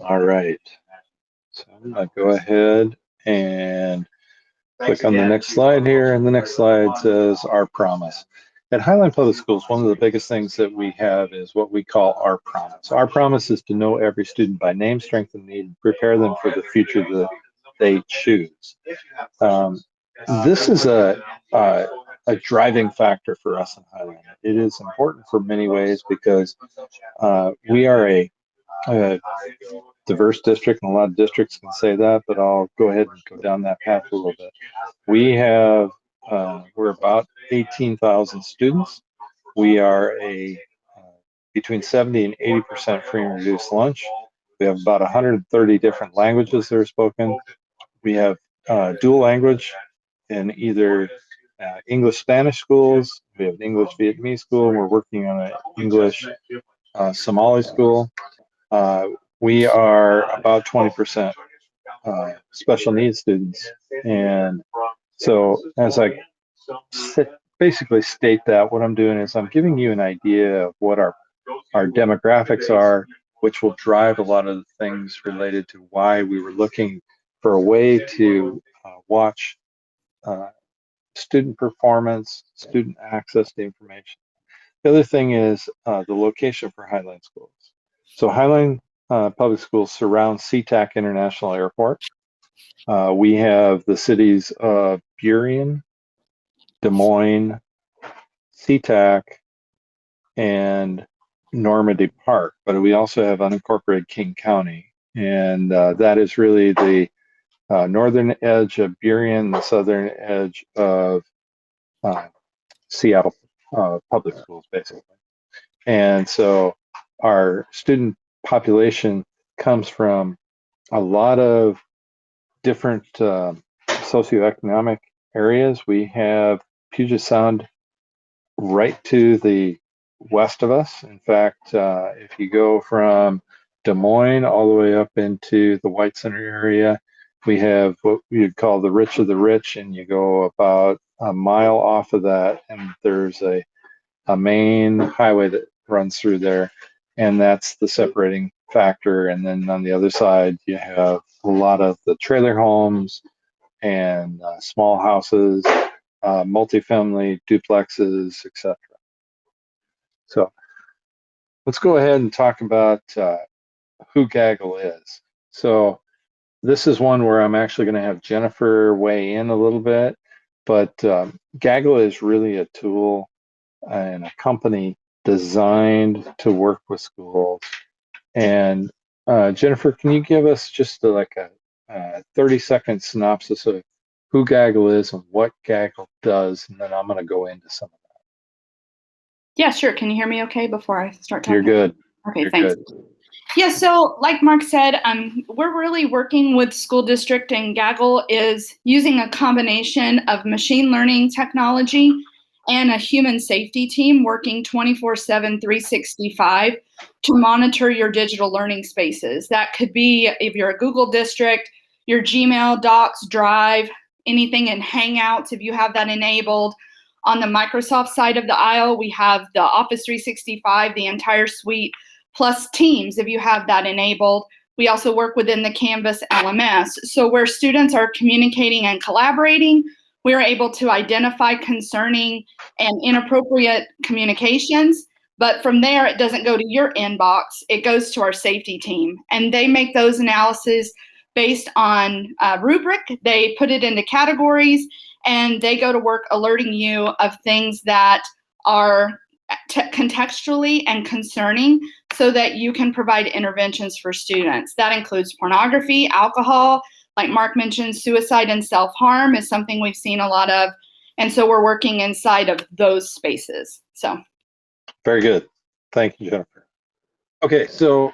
All right. So I'm going to go ahead and click on the next slide here. And the next slide says our promise. At Highline Public Schools, one of the biggest things that we have is what we call our promise. Our promise is to know every student by name, strength, and need, and prepare them for the future that they choose. Um, this is a driving factor for us in Highline. It is important for many ways because we are a diverse district, and a lot of districts can say that, but I'll go ahead and go down that path a little bit. We're about 18,000 students. We are between 70 and 80% free and reduced lunch. We have about 130 different languages that are spoken. We have dual language in either English Spanish schools. We have an English Vietnamese school. We're working on an English Somali school. We are about 20% special needs students. And so as I basically state that, what I'm doing is I'm giving you an idea of what our demographics are, which will drive a lot of the things related to why we were looking for a way to watch student performance, student access to information. The other thing is the location for Highline schools. So Highline Public Schools surround SeaTac International Airport. We have the cities of Burien, Des Moines, SeaTac, and Normandy Park, but we also have unincorporated King County, and that is really the northern edge of Burien, the southern edge of Seattle public schools, basically. And so our student population comes from a lot of different socioeconomic areas. We have Puget Sound right to the west of us. In fact, if you go from Des Moines all the way up into the White Center area, we have what you'd call the rich of the rich, and you go about a mile off of that, and there's a main highway that runs through there, and that's the separating factor. And then on the other side, you have a lot of the trailer homes and small houses, multifamily duplexes, etc. So let's go ahead and talk about who Gaggle is. So this is one where I'm actually going to have Jennifer weigh in a little bit, but Gaggle is really a tool and a company designed to work with schools. And Jennifer, can you give us just like a 30-second synopsis of who Gaggle is and what Gaggle does, and then I'm going to go into some of that. Yeah, sure. Can you hear me okay before I start talking? You're good. Okay, You're thanks. Good. Yeah, so like Mark said, we're really working with school district, and Gaggle is using a combination of machine learning technology and a human safety team working 24/7, 365 to monitor your digital learning spaces. That could be, if you're a Google district, your Gmail, Docs, Drive, anything in Hangouts, if you have that enabled. On the Microsoft side of the aisle, we have the Office 365, the entire suite, plus Teams if you have that enabled. We also work within the Canvas LMS. So where students are communicating and collaborating, we're able to identify concerning and inappropriate communications. But from there, it doesn't go to your inbox. It goes to our safety team. And they make those analyses based on rubric. They put it into categories, and they go to work alerting you of things that are contextually and concerning so that you can provide interventions for students. That includes pornography, alcohol, like Mark mentioned, suicide and self-harm is something we've seen a lot of. And so we're working inside of those spaces. So. Very good. Thank you, Jennifer. Okay, so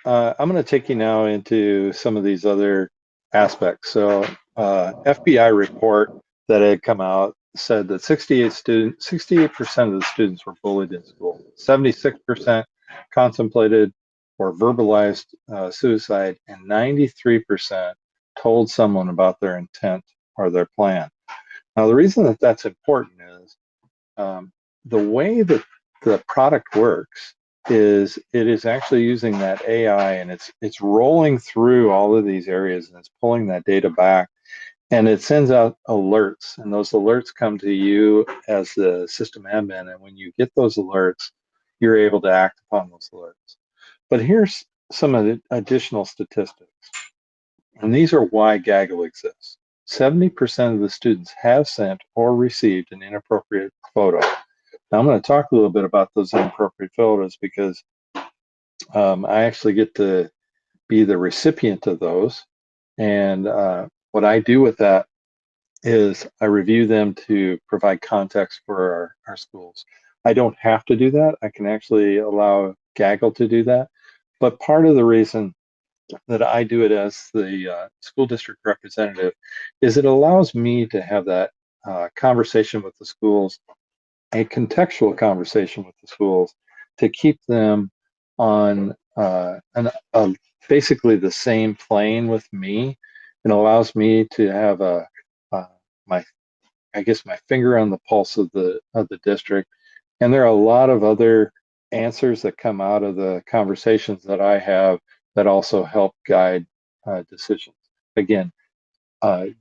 I'm going to take you now into some of these other aspects. So FBI report that had come out said that 68% of the students were bullied in school. 76% contemplated or verbalized suicide, and 93% told someone about their intent or their plan. Now, the reason that that's important is the way that the product works is it is actually using that AI, and it's rolling through all of these areas, and it's pulling that data back, and it sends out alerts, and those alerts come to you as the system admin, and when you get those alerts, you're able to act upon those alerts. But here's some of the additional statistics, and these are why Gaggle exists. 70% of the students have sent or received an inappropriate photo. Now, I'm going to talk a little bit about those inappropriate photos because I actually get to be the recipient of those. And what I do with that is I review them to provide context for our schools. I don't have to do that. I can actually allow Gaggle to do that. But part of the reason that I do it as the school district representative is it allows me to have that conversation with the schools, a contextual conversation with the schools, to keep them on basically the same plane with me, and allows me to have my I guess my finger on the pulse of the district. And there are a lot of other answers that come out of the conversations that I have that also help guide decisions. Again,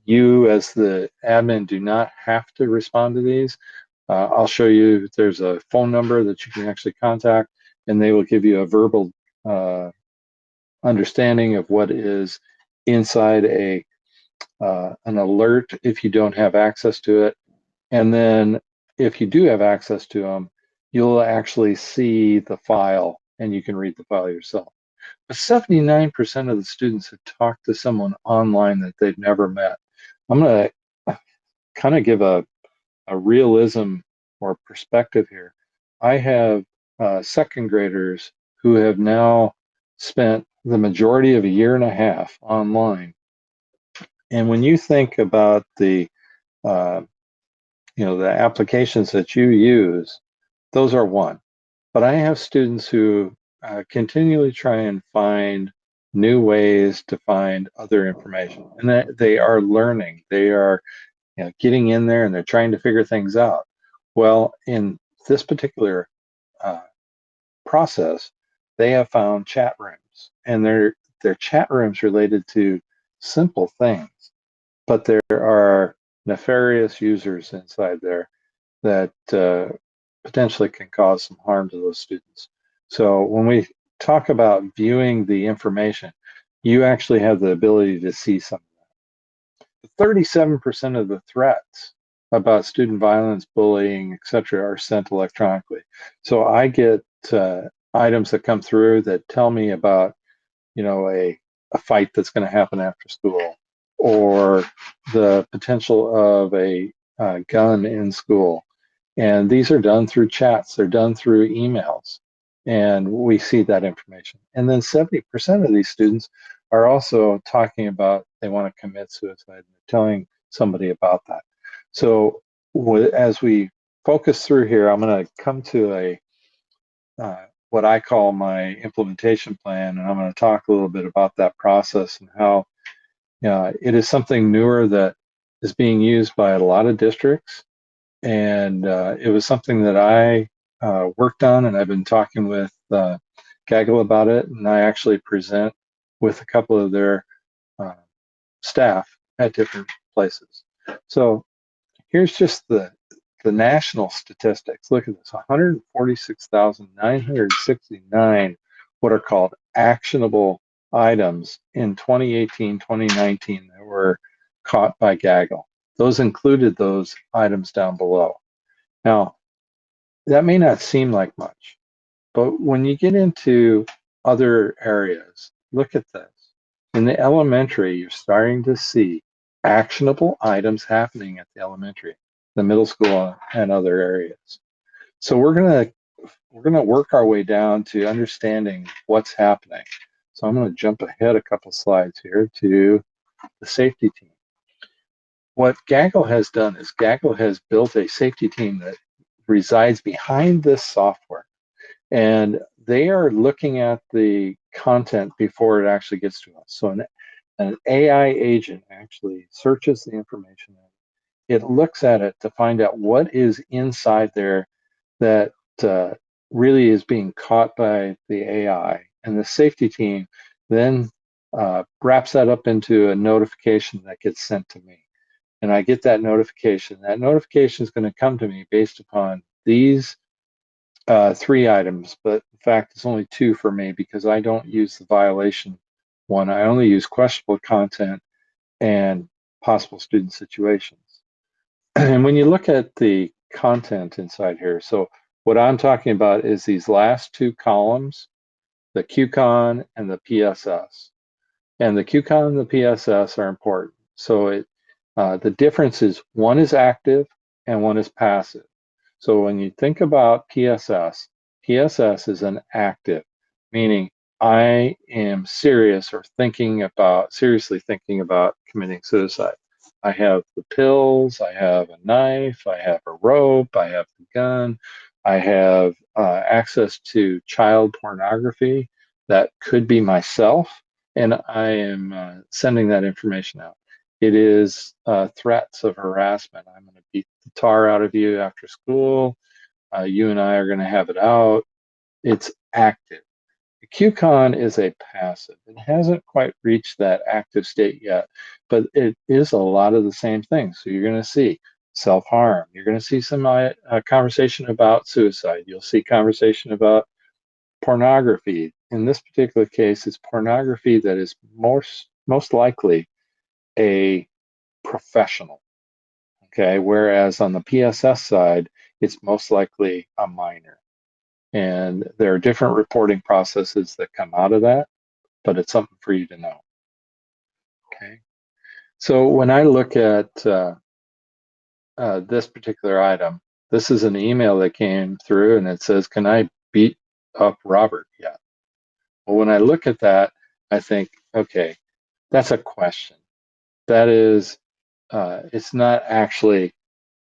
you as the admin do not have to respond to these. I'll show you, there's a phone number that you can actually contact, and they will give you a verbal understanding of what is inside an alert if you don't have access to it. And then if you do have access to them, you'll actually see the file and you can read the file yourself. But 79% of the students have talked to someone online that they've never met. I'm going to kind of give a realism or perspective here. I have second graders who have now spent the majority of a year and a half online. And when you think about uh, the applications that you use, those are one. But I have students who continually try and find new ways to find other information, and that they are learning. They are getting in there and they're trying to figure things out. Well, in this particular uh, process, they have found chat rooms, and they're chat rooms related to simple things, but there are nefarious users inside there that potentially can cause some harm to those students. So when we talk about viewing the information, you actually have the ability to see some of that. 37% of the threats about student violence, bullying, etc., are sent electronically. So I get items that come through that tell me about, a fight that's going to happen after school, or the potential of a gun in school. And these are done through chats, they're done through emails, and we see that information. And then 70% of these students are also talking about they want to commit suicide, and they're telling somebody about that. So as we focus through here, I'm going to come to what I call my implementation plan, and I'm going to talk a little bit about that process and how it is something newer that is being used by a lot of districts. And it was something that I worked on, and I've been talking with Gaggle about it, and I actually present with a couple of their uh, staff at different places. So here's just the national statistics. Look at this: 146,969 what are called actionable items in 2018, 2019 that were caught by Gaggle. Those included those items down below. Now, that may not seem like much, but when you get into other areas, look at this. In the elementary, you're starting to see actionable items happening at the elementary, the middle school, and other areas. So we're gonna work our way down to understanding what's happening. So I'm going to jump ahead a couple slides here to the safety team. What Gaggle has done is Gaggle has built a safety team that resides behind this software, and they are looking at the content before it actually gets to us. So an AI agent actually searches the information. It looks at it to find out what is inside there that really is being caught by the AI, and the safety team then wraps that up into a notification that gets sent to me. And I get that notification. That notification is going to come to me based upon these three items, but in fact, it's only two for me because I don't use the violation one. I only use questionable content and possible student situations. And when you look at the content inside here, so what I'm talking about is these last two columns, the QCon and the PSS. And the QCon and the PSS are important. So the difference is one is active and one is passive. So when you think about PSS is an active, meaning I am serious or seriously thinking about committing suicide. I have the pills, I have a knife, I have a rope, I have the gun, I have access to child pornography that could be myself, and I am sending that information out. It is threats of harassment. I'm going to beat the tar out of you after school. You and I are going to have it out. It's active. The QCon is a passive. It hasn't quite reached that active state yet, but it is a lot of the same things. So you're going to see self-harm. You're going to see some conversation about suicide. You'll see conversation about pornography. In this particular case, it's pornography that is most likely a professional. Okay, whereas on the PSS side, it's most likely a minor. And there are different reporting processes that come out of that, but it's something for you to know. Okay, so when I look at this particular item, this is an email that came through and it says, "Can I beat up Robert yet?" Well, when I look at that, I think, okay, that's a question. That is, it's not actually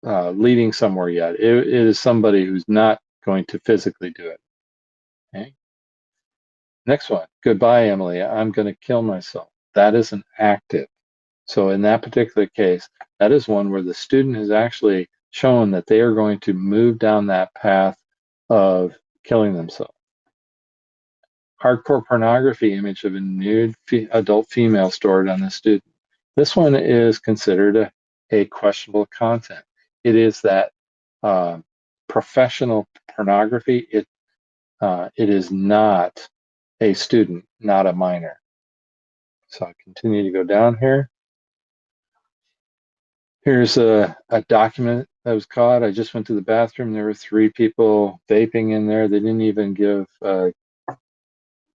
leading somewhere yet. It is somebody who's not going to physically do it. Okay. Next one. Goodbye, Emily. I'm going to kill myself. That is an active. So in that particular case, that is one where the student has actually shown that they are going to move down that path of killing themselves. Hardcore pornography image of a nude adult female stored on the student. This one is considered a questionable content. It is that professional pornography. It is not a student, not a minor. So I continue to go down here. Here's a document that was caught. I just went to the bathroom. There were 3 people vaping in there. They didn't even give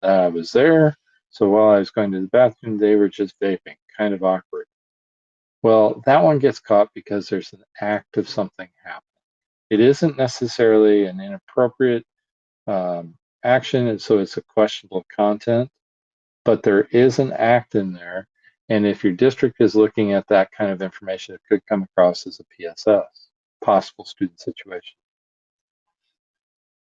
I was there. So while I was going to the bathroom, they were just vaping. Kind of awkward. Well, that one gets caught because there's an act of something happening. It isn't necessarily an inappropriate action, and so it's a questionable content, but there is an act in there. And if your district is looking at that kind of information, it could come across as a PSS, possible student situation.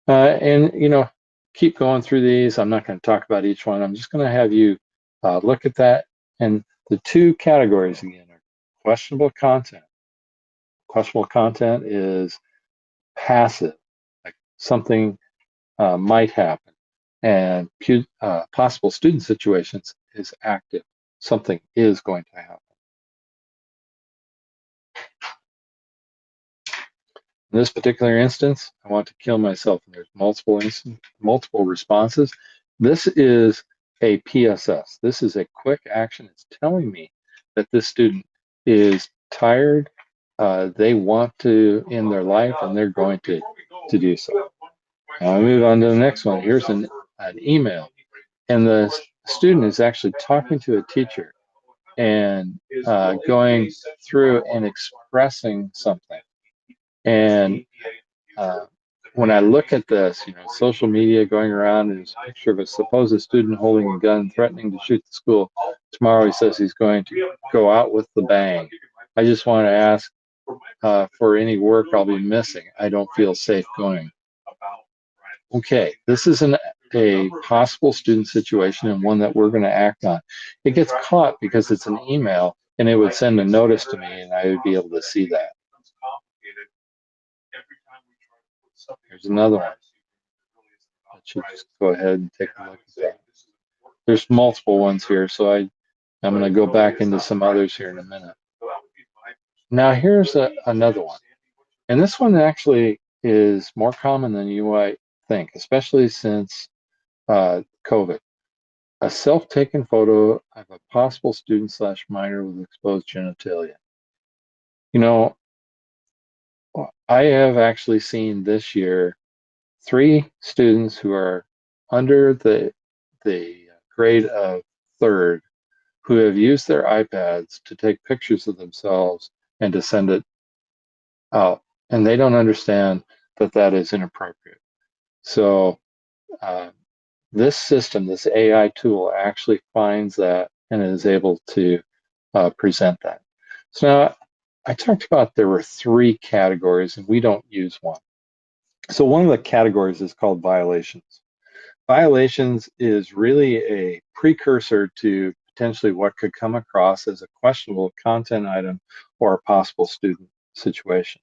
And, keep going through these. I'm not going to talk about each one. I'm just going to have you look at that. And the 2 categories again are questionable content. Questionable content is passive, like something might happen. And possible student situations is active. Something is going to happen. In this particular instance, I want to kill myself, and there's multiple responses. This is a PSS. This is a quick action. It's telling me that this student is tired. They want to end their life, and they're going to do so. Now I move on to the next one. Here's an email, and the student is actually talking to a teacher and going through and expressing something. And when I look at this, social media going around, and there's a picture of a supposed student holding a gun, threatening to shoot the school. Tomorrow he says he's going to go out with the bang. I just want to ask for any work I'll be missing. I don't feel safe going. Okay, this is a possible student situation and one that we're going to act on. It gets caught because it's an email, and it would send a notice to me, and I would be able to see that. Here's another one. you just go ahead and take a look at that. There's multiple ones here, so I'm going to go back into some others here in a minute. Now here's another one. And this one actually is more common than you might think, especially since COVID. A self-taken photo of a possible student/minor with exposed genitalia. You know, I have actually seen this year 3 students who are under the grade of 3rd who have used their iPads to take pictures of themselves and to send it out, and they don't understand that that is inappropriate. So this system, this AI tool, actually finds that and is able to present that. So now I talked about there were 3 categories, and we don't use one. So one of the categories is called violations. Violations is really a precursor to potentially what could come across as a questionable content item or a possible student situation.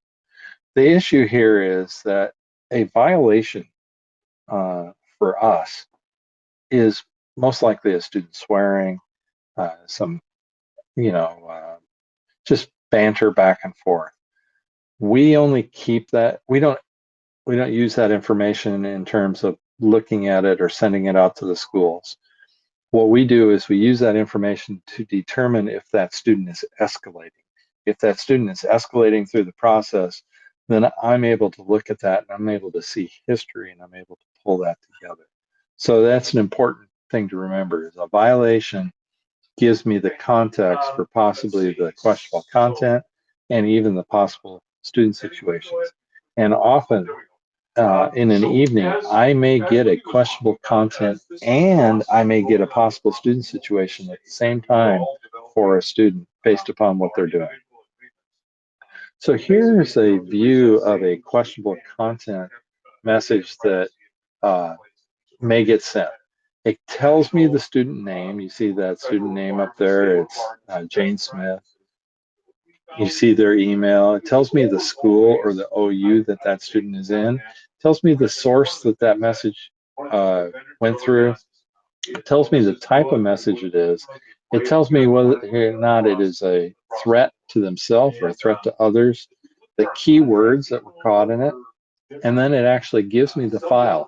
The issue here is that a violation for us is most likely a student swearing, some, just banter back and forth. We only keep that. We don't use that information in terms of looking at it or sending it out to the schools. What we do is we use that information to determine if that student is escalating. If that student is escalating through the process, then I'm able to look at that and I'm able to see history and I'm able to pull that together. So that's an important thing to remember, is a violation gives me the context for possibly the questionable content and even the possible student situations. And often in an evening, I may get a questionable content and I may get a possible student situation at the same time for a student based upon what they're doing. So here's a view of a questionable content message that may get sent. It tells me the student name. You see that student name up there. It's Jane Smith. You see their email. It tells me the school or the OU that that student is in. It tells me the source that that message went through. It tells me the type of message it is. It tells me whether or not it is a threat to themselves or a threat to others, the keywords that were caught in it, and then it actually gives me the file.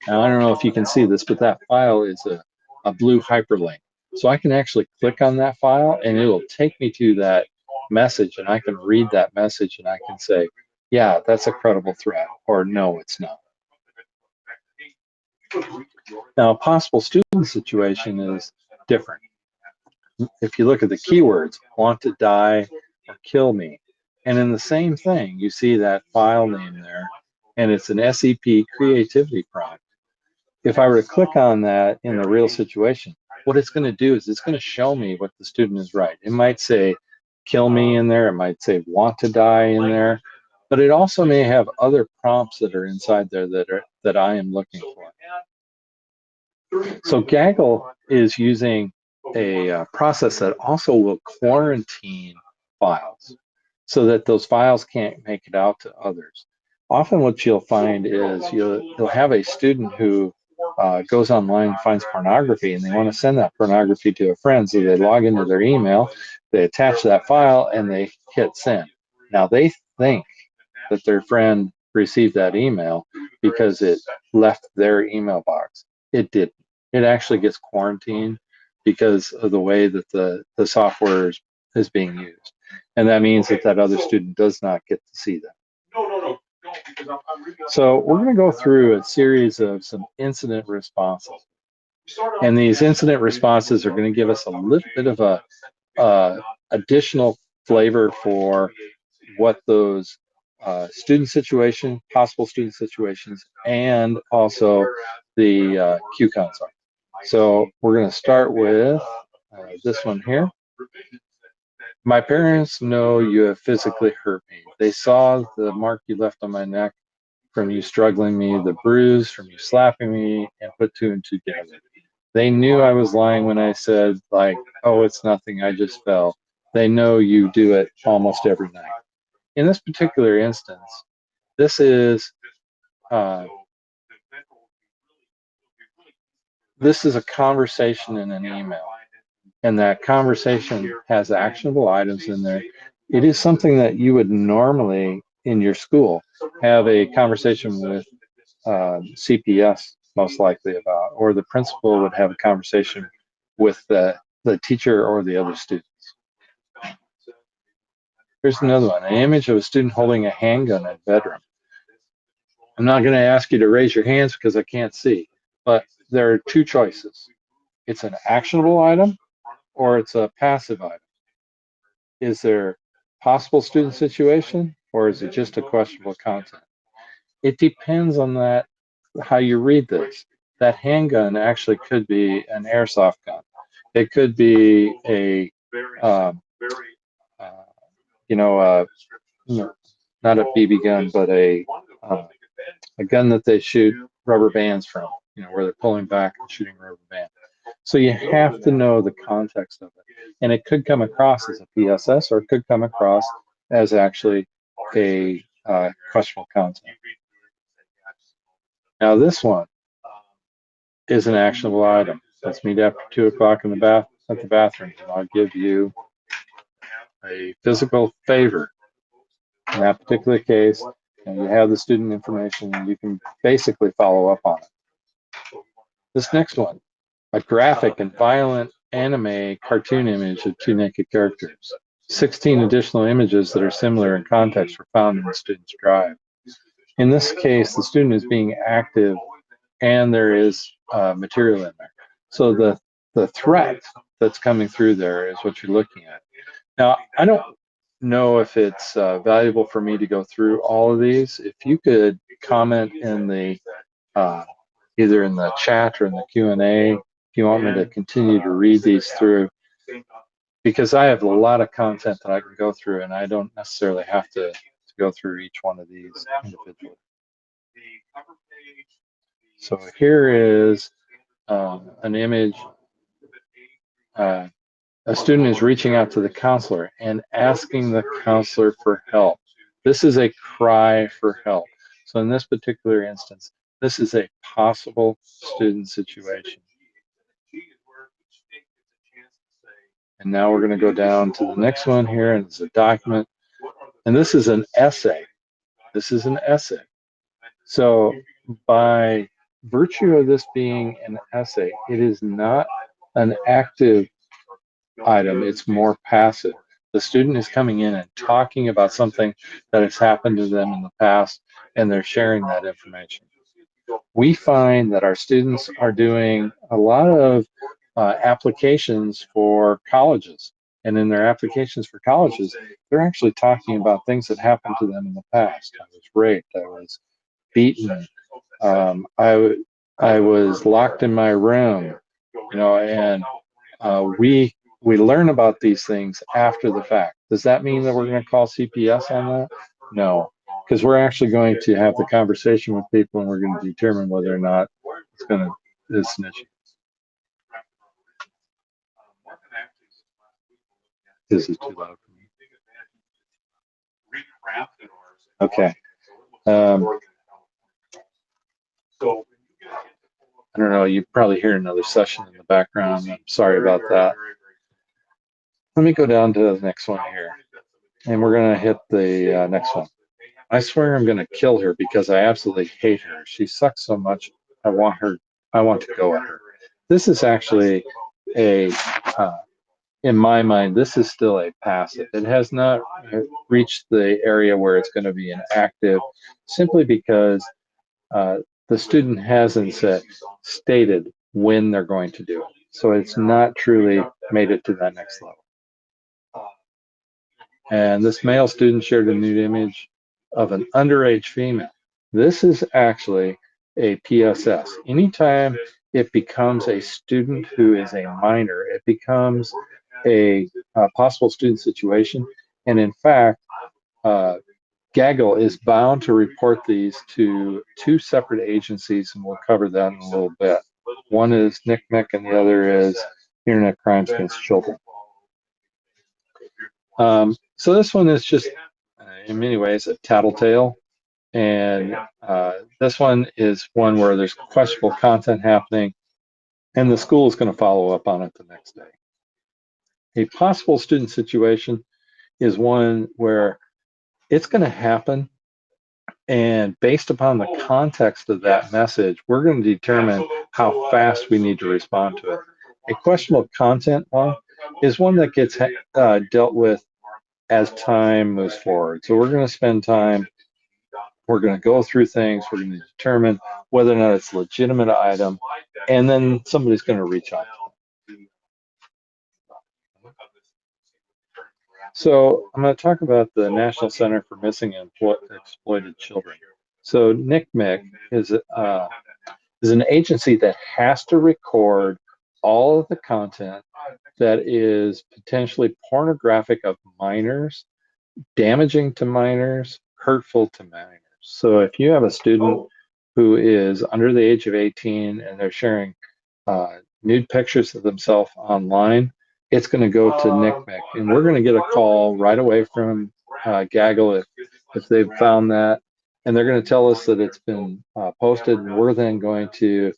Now, I don't know if you can see this, but that file is a blue hyperlink. So I can actually click on that file and it will take me to that message, and I can read that message and I can say, yeah, that's a credible threat, or no, it's not. Now, a possible student situation is different. If you look at the keywords, want to die or kill me, and in the same thing, you see that file name there, and it's an SEP creativity prompt. If I were to click on that in the real situation, what it's going to do is it's going to show me what the student is writing. It might say kill me in there, it might say want to die in there, but it also may have other prompts that are inside there that I am looking for. So Gaggle is using a process that also will quarantine files so that those files can't make it out to others. Often what you'll find is you'll have a student who goes online and finds pornography, and they want to send that pornography to a friend, so they log into their email, they attach that file, and they hit send. Now they think that their friend received that email because it left their email box. It didn't. It actually gets quarantined because of the way that the software is being used. And that means that that other student does not get to see that. So we're going to go through a series of some incident responses. And these incident responses are going to give us a little bit of a additional flavor for what those student situation, possible student situations, and also the QCons are. So we're going to start with this one here. My parents know you have physically hurt me. They saw the mark you left on my neck from you struggling me, the bruise from you slapping me, and put 2 and 2 together. They knew I was lying when I said, like, oh, it's nothing, I just fell. They know you do it almost every night. In this particular instance, this is this is a conversation in an email, and that conversation has actionable items in there. It is something that you would normally in your school have a conversation with CPS most likely about, or the principal would have a conversation with the teacher or the other students. Here's another one, an image of a student holding a handgun in a bedroom. I'm not going to ask you to raise your hands because I can't see, but there are two choices. It's an actionable item or it's a passive item. Is there possible student situation or is it just a questionable content? It depends on that, how you read this. That handgun actually could be an airsoft gun. It could be a, um, uh, you know, not a BB gun, but a gun that they shoot rubber bands from, where they're pulling back and shooting rubber band. So you have to know the context of it. And it could come across as a PSS or it could come across as actually a questionable content. Now this one is an actionable item. Let's meet after 2 o'clock in the at the bathroom, and I'll give you a physical favor. In that particular case, and you have the student information, and you can basically follow up on it. This next one, a graphic and violent anime cartoon image of 2 naked characters. 16 additional images that are similar in context were found in the student's drive. In this case, the student is being active and there is material in there. So the threat that's coming through there is what you're looking at. Now, I don't know if it's valuable for me to go through all of these. If you could comment in the either in the chat or in the Q&A, if you want me to continue to read these through, because I have a lot of content that I can go through, and I don't necessarily have to go through each one of these individually. So here is an image. A student is reaching out to the counselor and asking the counselor for help. This is a cry for help. So in this particular instance, this is a possible student situation. And now we're going to go down to the next one here, and it's a document. And this is an essay. This is an essay. So by virtue of this being an essay, it is not an active item, it's more passive. The student is coming in and talking about something that has happened to them in the past, and they're sharing that information. We find that our students are doing a lot of applications for colleges. And in their applications for colleges, they're actually talking about things that happened to them in the past. I was raped, I was beaten, I was locked in my room, and we learn about these things after the fact. Does that mean that we're going to call CPS on that? No, because we're actually going to have the conversation with people and we're going to determine whether or not it's an issue. This is too loud for me. Okay. I don't know, you probably hear another session in the background. I'm sorry about that. Let me go down to the next one here. And we're going to hit the next one. I swear I'm going to kill her because I absolutely hate her. She sucks so much. I want to go at her. This is actually in my mind, this is still a passive. It has not reached the area where it's going to be an active, simply because the student hasn't stated when they're going to do it. So it's not truly made it to that next level. And this male student shared a nude image of an underage female. This is actually a PSS. Anytime it becomes a student who is a minor, it becomes a possible student situation. And in fact, Gaggle is bound to report these to 2 separate agencies, and we'll cover that in a little bit. One is NCMEC and the other is Internet Crimes Against Children. So this one is just, in many ways, a tattletale. And this one is one where there's questionable content happening. and the school is going to follow up on it the next day. A possible student situation is one where it's going to happen, and based upon the context of that message, we're going to determine how fast we need to respond to it. A questionable content one is one that gets dealt with as time moves forward. So we're going to spend time, we're going to go through things, we're going to determine whether or not it's a legitimate item, and then somebody's going to reach out. So I'm going to talk about the National Center for Missing and Exploited Children. So NCMEC is an agency that has to record all of the content that is potentially pornographic of minors, damaging to minors, hurtful to minors. So if you have a student who is under the age of 18 and they're sharing nude pictures of themselves online, it's going to go to NCMEC, and we're going to get a call right away from Gaggle if they've found that, and they're going to tell us that it's been posted, and we're then going to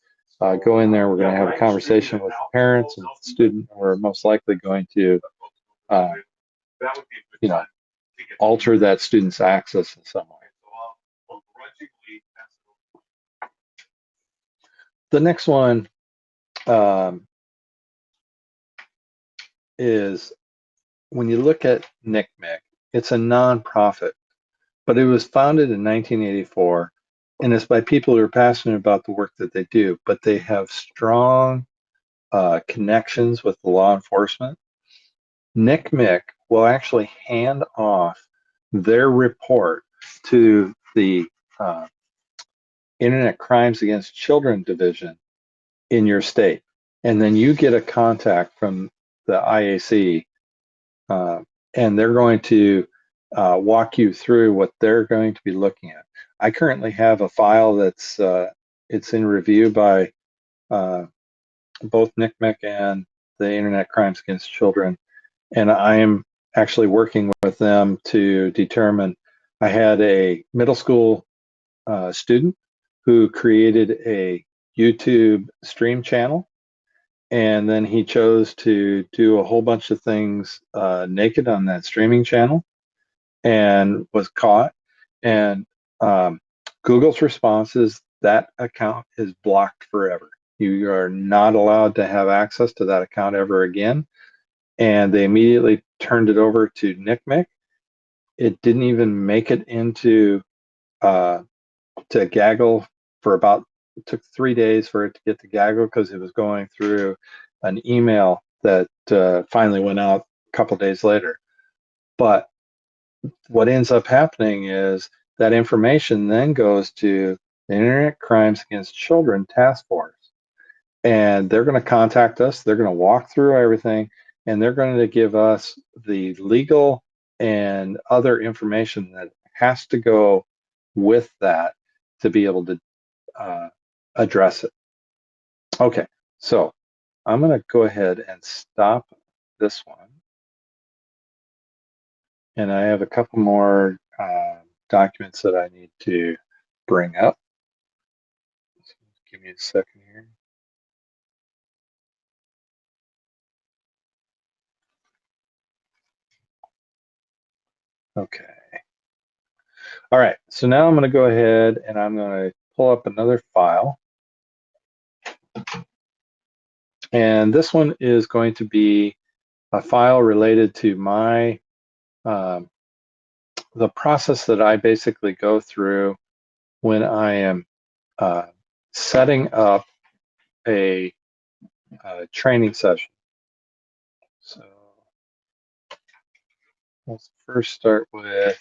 go in there. We're going to have a conversation with the parents and the student. We're most likely going to, alter that student's access in some way. The next one is when you look at NCMEC, it's a nonprofit, but it was founded in 1984, and it's by people who are passionate about the work that they do, but they have strong connections with the law enforcement. NCMEC will actually hand off their report to the Internet Crimes Against Children Division in your state, and then you get a contact from the IAC, and they're going to walk you through what they're going to be looking at. I currently have a file that's it's in review by both NCMEC and the Internet Crimes Against Children, and I am actually working with them to determine. I had a middle school student who created a YouTube stream channel, and then he chose to do a whole bunch of things naked on that streaming channel and was caught. And Google's response is that account is blocked forever. You are not allowed to have access to that account ever again. And they immediately turned it over to NCMEC. It didn't even make it into to Gaggle for about, it took 3 days for it to get to Gaggle because it was going through an email that finally went out a couple days later. But what ends up happening is that information then goes to the Internet Crimes Against Children Task Force, and they're going to contact us. They're going to walk through everything, and they're going to give us the legal and other information that has to go with that to be able to address it. Okay, so I'm going to go ahead and stop this one. And I have a couple more documents that I need to bring up. So give me a second here. Okay. All right, so now I'm going to go ahead and I'm going to pull up another file. And this one is going to be a file related to my the process that I basically go through when I am setting up a training session. So let's first start with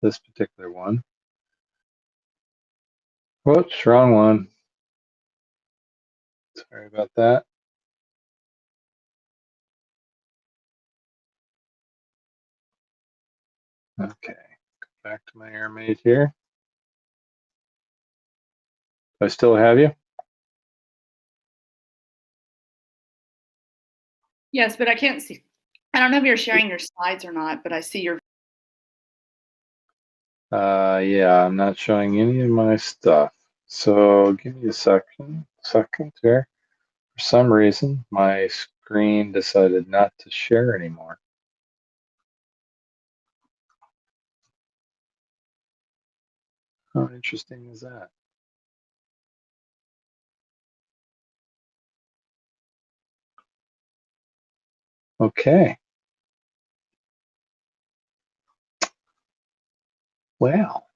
this particular one. Whoops, wrong one. Sorry about that. Okay, back to my AirMate here. Do I still have you? Yes, but I can't see. I don't know if you're sharing your slides or not, but I see your. Yeah, I'm not showing any of my stuff. So give me a second. second there. For some reason, my screen decided not to share anymore. How interesting is that? Okay. Well,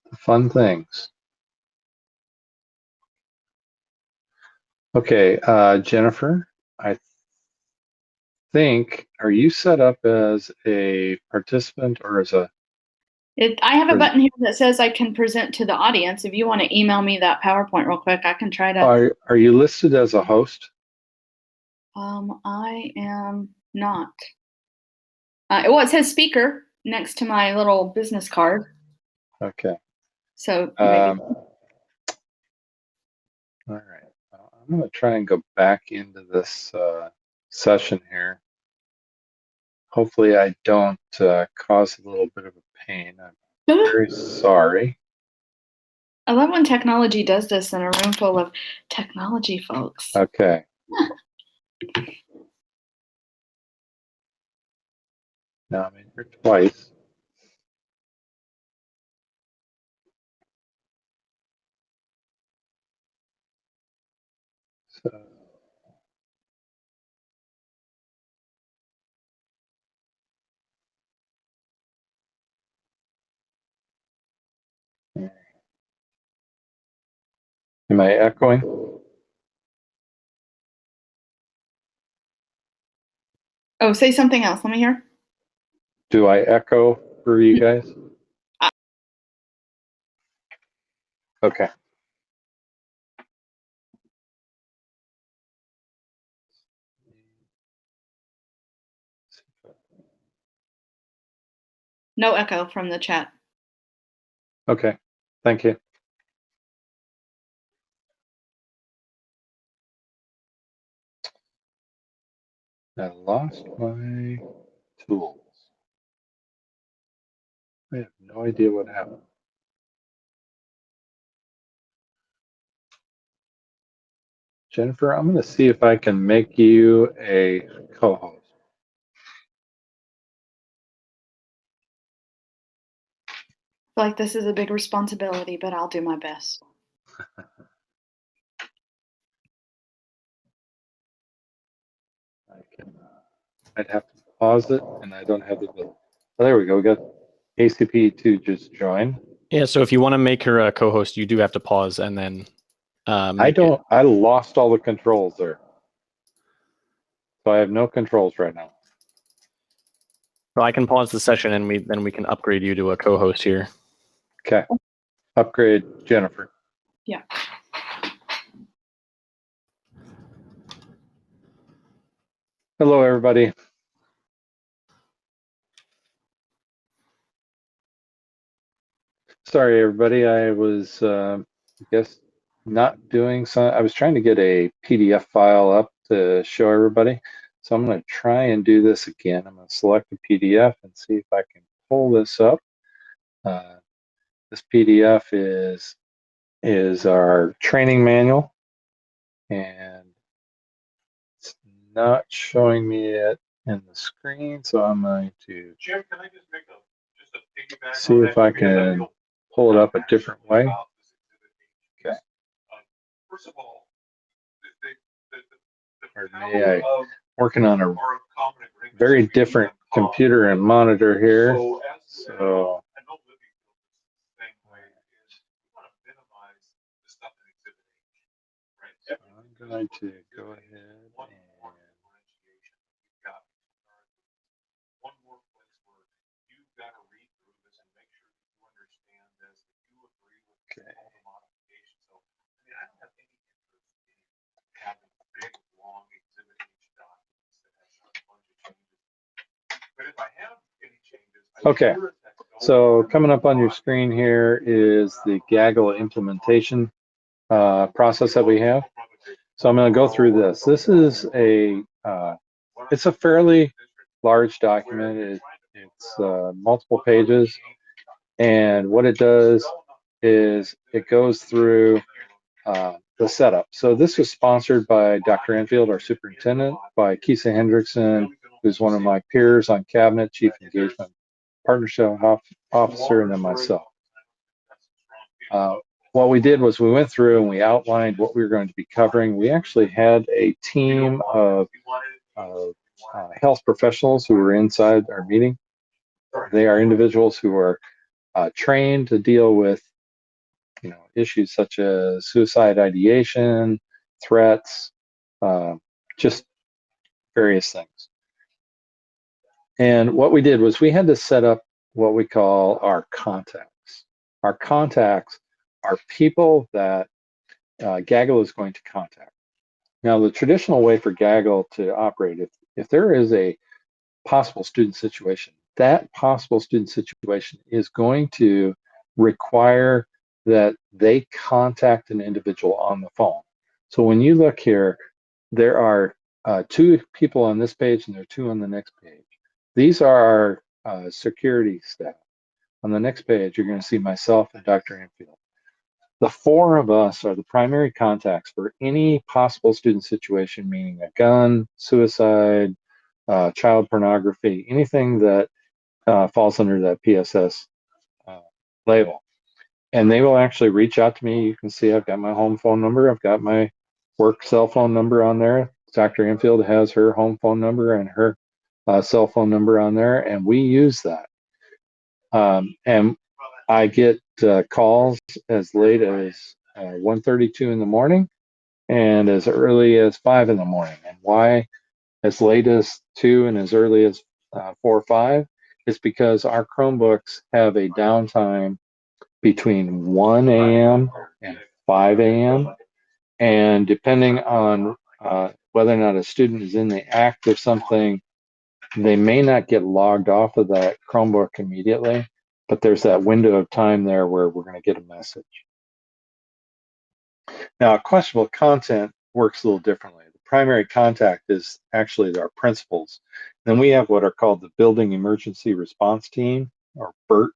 the fun things. Okay, Jennifer, I think, are you set up as a participant or as a... I have a button here that says I can present to the audience. If you want to email me that PowerPoint real quick, I can try to. Are you listed as a host? I am not. Well, it says speaker next to my little business card. Okay. So maybe. All right. I'm going to try and go back into this session here. Hopefully I don't cause a little bit of a pain. I'm very sorry. I love when technology does this in a room full of technology folks. Okay. Now I'm in here twice. So, am I echoing? Oh, say something else. Let me hear. Do I echo for you guys? Okay. No echo from the chat. Okay. Thank you. I lost my tools. I have no idea what happened. Jennifer, I'm going to see if I can make you a co-host. I feel like this is a big responsibility, but I'll do my best. I'd have to pause it, and I don't have the ability. Oh, there we go. We got ACPE 2 just joined. Yeah, so if you want to make her a co-host, you do have to pause and then I lost all the controls there. So I have no controls right now. Well, I can pause the session and then we can upgrade you to a co-host here. Okay. Upgrade Jennifer. Yeah. Hello, everybody. Sorry, everybody. I was, I guess, not doing some. I was trying to get a PDF file up to show everybody. So I'm going to try and do this again. I'm going to select a PDF and see if I can pull this up. This PDF is our training manual, and it's not showing me it in the screen. So I'm going to Jim, can I just make just a piggyback see on if that? I can pull it up a different way. Okay. First of all, Pardon me, I'm working on a very different computer and monitor here. So I'm going to go ahead and one more place where you've got to read through this and make sure that you understand this, that you agree with all the modifications. So, I mean, I don't have any interest in having big, long exhibit H documents that have a bunch of changes. But if I have any changes, okay. So coming up on your screen here is the Gaggle implementation process that we have. So I'm going to go through this. This is it's a fairly large document. It's multiple pages, and what it does is it goes through the setup. So this was sponsored by Dr. Enfield, our superintendent, by Kisa Hendrickson, who's one of my peers on cabinet, chief engagement partnership officer, and then myself. What we did was we went through and we outlined what we were going to be covering. We actually had a team of health professionals who were inside our meeting. They are individuals who are trained to deal with issues such as suicide ideation, threats, just various things. And what we did was we had to set up what we call our contacts. Our contacts are people that Gaggle is going to contact. Now, the traditional way for Gaggle to operate, if there is a possible student situation, that possible student situation is going to require that they contact an individual on the phone. So when you look here, there are 2 people on this page and there are 2 on the next page. These are our security staff. On the next page, you're going to see myself and Dr. Enfield. The 4 of us are the primary contacts for any possible student situation, meaning a gun, suicide, child pornography, anything that falls under that PSS label. And they will actually reach out to me. You can see I've got my home phone number. I've got my work cell phone number on there. Dr. Enfield has her home phone number and her cell phone number on there, and we use that. And I get calls as late as 1:32 in the morning and as early as 5 in the morning. And why as late as 2 and as early as 4 or 5? It's because our Chromebooks have a downtime between 1 a.m. and 5 a.m. And depending on whether or not a student is in the act of something, they may not get logged off of that Chromebook immediately, but there's that window of time there where we're going to get a message. Now, questionable content works a little differently. The primary contact is actually our principals. Then we have what are called the Building Emergency Response Team, or BERT.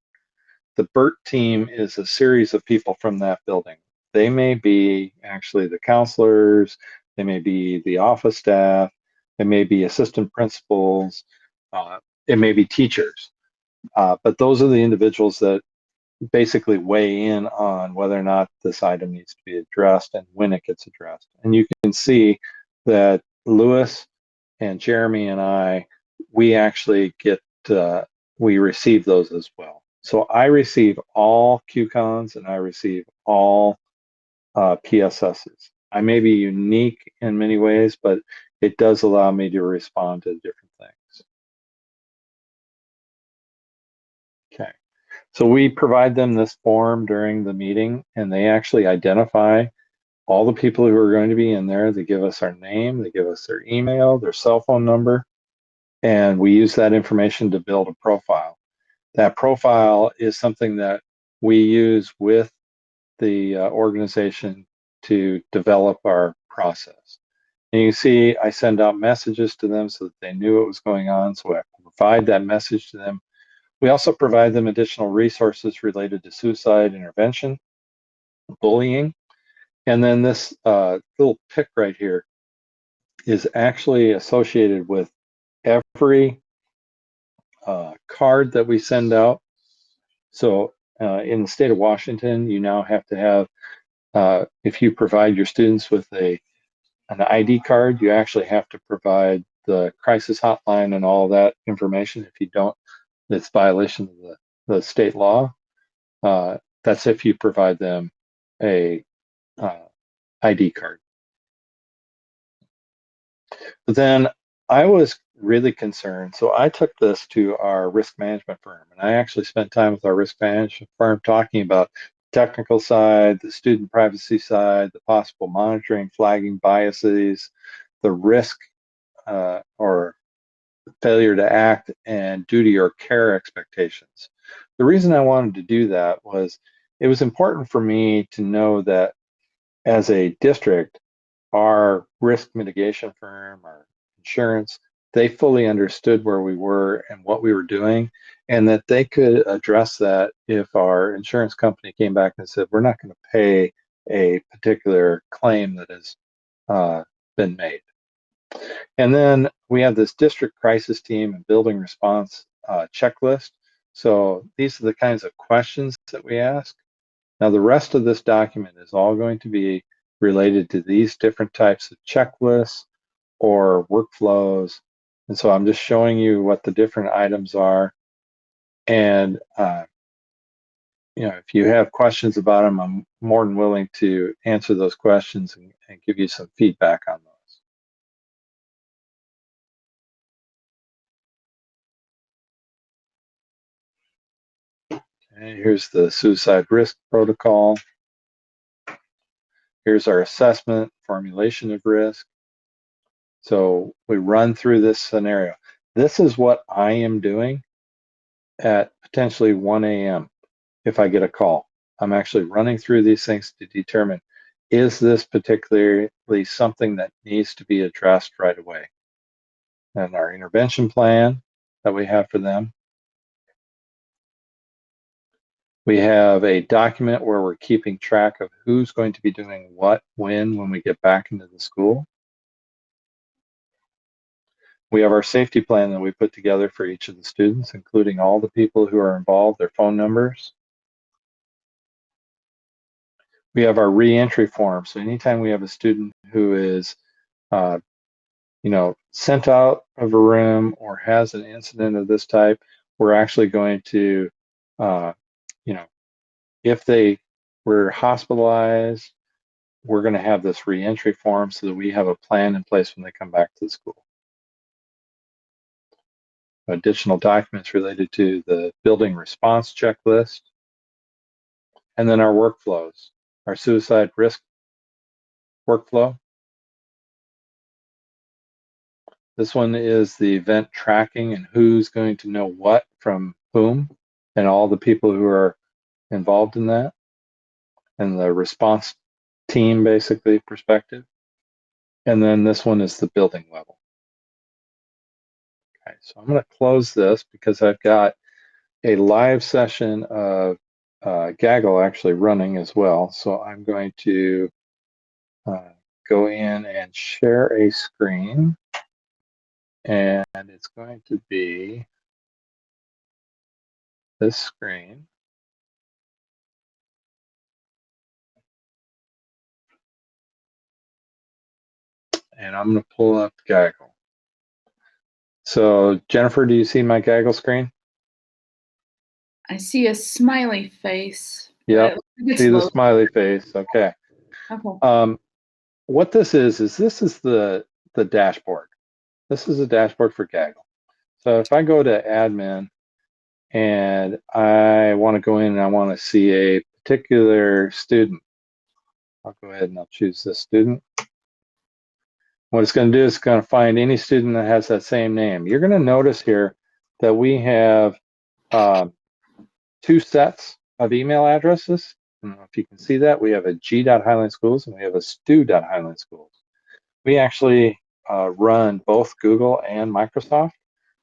The BERT team is a series of people from that building. They may be actually the counselors, they may be the office staff, they may be assistant principals, it may be teachers. But those are the individuals that basically weigh in on whether or not this item needs to be addressed and when it gets addressed. And you can see that Lewis and Jeremy and I, we actually get, we receive those as well. So I receive all QCons and I receive all PSSs. I may be unique in many ways, but it does allow me to respond to different things. Okay. So we provide them this form during the meeting, and they actually identify all the people who are going to be in there. They give us our name, they give us their email, their cell phone number, and we use that information to build a profile. That profile is something that we use with the organization to develop our process. And you see I send out messages to them so that they knew what was going on, so I provide that message to them. We also provide them additional resources related to suicide intervention, bullying, and then this little pic right here is actually associated with every card that we send out. So in the state of Washington, you now have to have, if you provide your students with an ID card, you actually have to provide the crisis hotline and all that information. If you don't, it's violation of the state law. That's if you provide them a ID card. But then I was really concerned. So I took this to our risk management firm, and I actually spent time with our risk management firm talking about the technical side, the student privacy side, the possible monitoring, flagging biases, the risk or failure to act, and duty or care expectations. The reason I wanted to do that was it was important for me to know that as a district, our risk mitigation firm, our insurance, they fully understood where we were and what we were doing, and that they could address that if our insurance company came back and said, we're not going to pay a particular claim that has been made. And then we have this district crisis team and building response checklist. So these are the kinds of questions that we ask. Now, the rest of this document is all going to be related to these different types of checklists or workflows. And so I'm just showing you what the different items are. And if you have questions about them, I'm more than willing to answer those questions and give you some feedback on those. Okay, here's the suicide risk protocol. Here's our assessment, formulation of risk. So we run through this scenario. This is what I am doing at potentially 1 a.m. if I get a call. I'm actually running through these things to determine, is this particularly something that needs to be addressed right away? And our intervention plan that we have for them. We have a document where we're keeping track of who's going to be doing what, when we get back into the school. We have our safety plan that we put together for each of the students, including all the people who are involved, their phone numbers. We have our re-entry form. So anytime we have a student who is, sent out of a room or has an incident of this type, we're actually going to, if they were hospitalized, we're going to have this re-entry form so that we have a plan in place when they come back to the school. Additional documents related to the building response checklist, and then our workflows, our suicide risk workflow. This one is the event tracking and who's going to know what from whom and all the people who are involved in that, and the response team basically perspective. And then this one is the building level. Okay, so I'm going to close this because I've got a live session of Gaggle actually running as well. So I'm going to go in and share a screen, and it's going to be this screen. And I'm going to pull up Gaggle. So Jennifer, do you see my Gaggle screen? I see a smiley face. Yep. See the smiley face. Okay. Okay. What this is this is the dashboard. This is a dashboard for Gaggle. So if I go to admin and I want to go in and I want to see a particular student, I'll go ahead and I'll choose this student. What it's going to do is it's going to find any student that has that same name. You're going to notice here that we have two sets of email addresses. I don't know if you can see that. We have a g.highlineschools and we have a stu.highlineschools. We actually run both Google and Microsoft.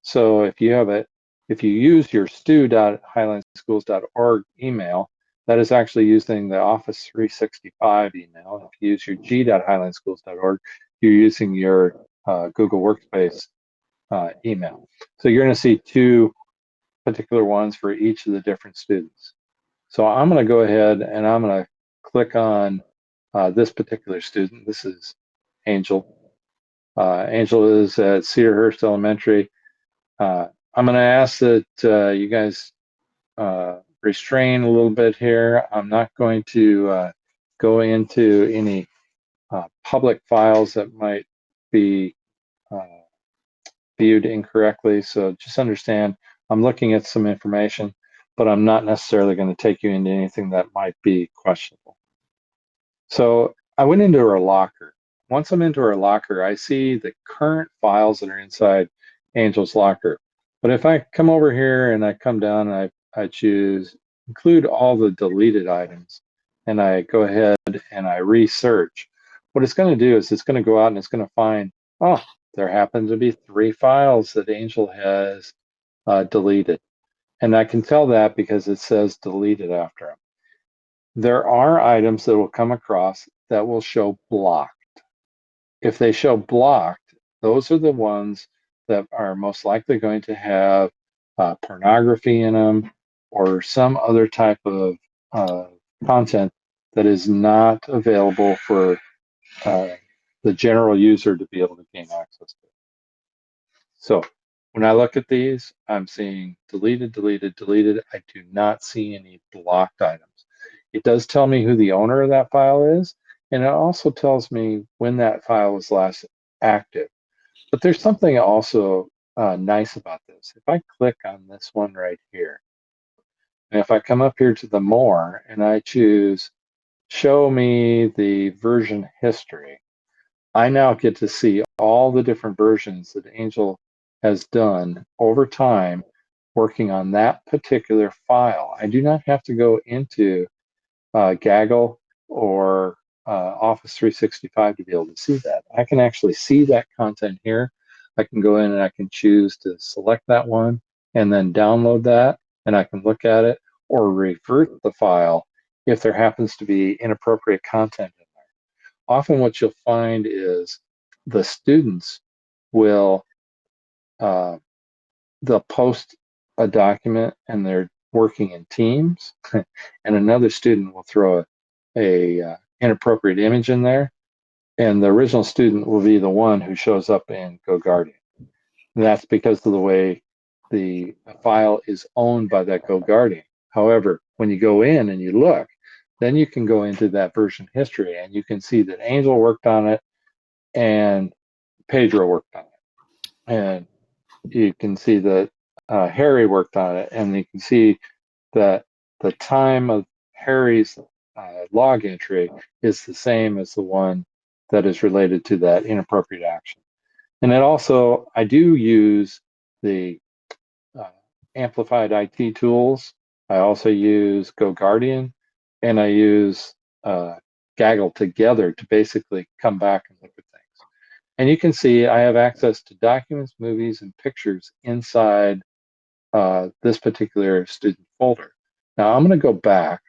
So if you use your stu.highlineschools.org email, that is actually using the Office 365 email. If you use your g.highlineschools.org, you're using your Google Workspace email. So you're going to see two particular ones for each of the different students. So I'm going to go ahead and I'm going to click on this particular student. This is Angel. Angel is at Cedarhurst Elementary. I'm going to ask that you guys restrain a little bit here. I'm not going to go into any public files that might be viewed incorrectly. So just understand, I'm looking at some information, but I'm not necessarily going to take you into anything that might be questionable. So I went into our locker. Once I'm into our locker, I see the current files that are inside Angel's locker. But if I come over here and I come down and I choose include all the deleted items and I go ahead and I research, what it's going to do is it's going to go out and it's going to find, oh, there happen to be 3 files that Angel has deleted. And I can tell that because it says deleted after them. There are items that will come across that will show blocked. If they show blocked, those are the ones that are most likely going to have pornography in them or some other type of uh, content that is not available for the general user to be able to gain access to. So when I look at these, I'm seeing deleted, deleted, deleted. I do not see any blocked items. It does tell me who the owner of that file is, and it also tells me when that file was last active. But there's something also nice about this. If I click on this one right here, and if I come up here to the more and I choose show me the version history, I now get to see all the different versions that Angel has done over time working on that particular file. I do not have to go into Gaggle or Office 365 to be able to see that. I can actually see that content here. I can go in and I can choose to select that one and then download that, and I can look at it or revert the file if there happens to be inappropriate content in there. Often what you'll find is the students will uh, they'll post a document and they're working in teams and another student will throw a inappropriate image in there, and the original student will be the one who shows up in GoGuardian. And that's because of the way the file is owned by that GoGuardian. However, when you go in and you look, then you can go into that version history and you can see that Angel worked on it and Pedro worked on it. And you can see that Harry worked on it, and you can see that the time of Harry's log entry is the same as the one that is related to that inappropriate action. And it also, I do use the uh, amplified IT tools. I also use GoGuardian, and I use Gaggle together to basically come back and look at things. And you can see I have access to documents, movies, and pictures inside this particular student folder. Now I'm going to go back,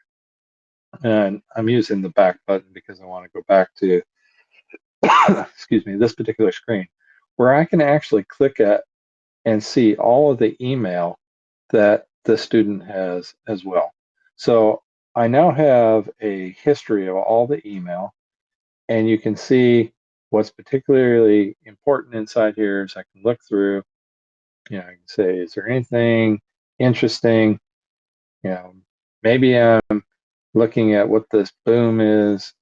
and I'm using the back button because I want to go back to, excuse me, this particular screen, where I can actually click at and see all of the email that the student has as well. So I now have a history of all the email, and you can see what's particularly important inside here is I can look through, I can say, is there anything interesting? Maybe I'm looking at what this boom is,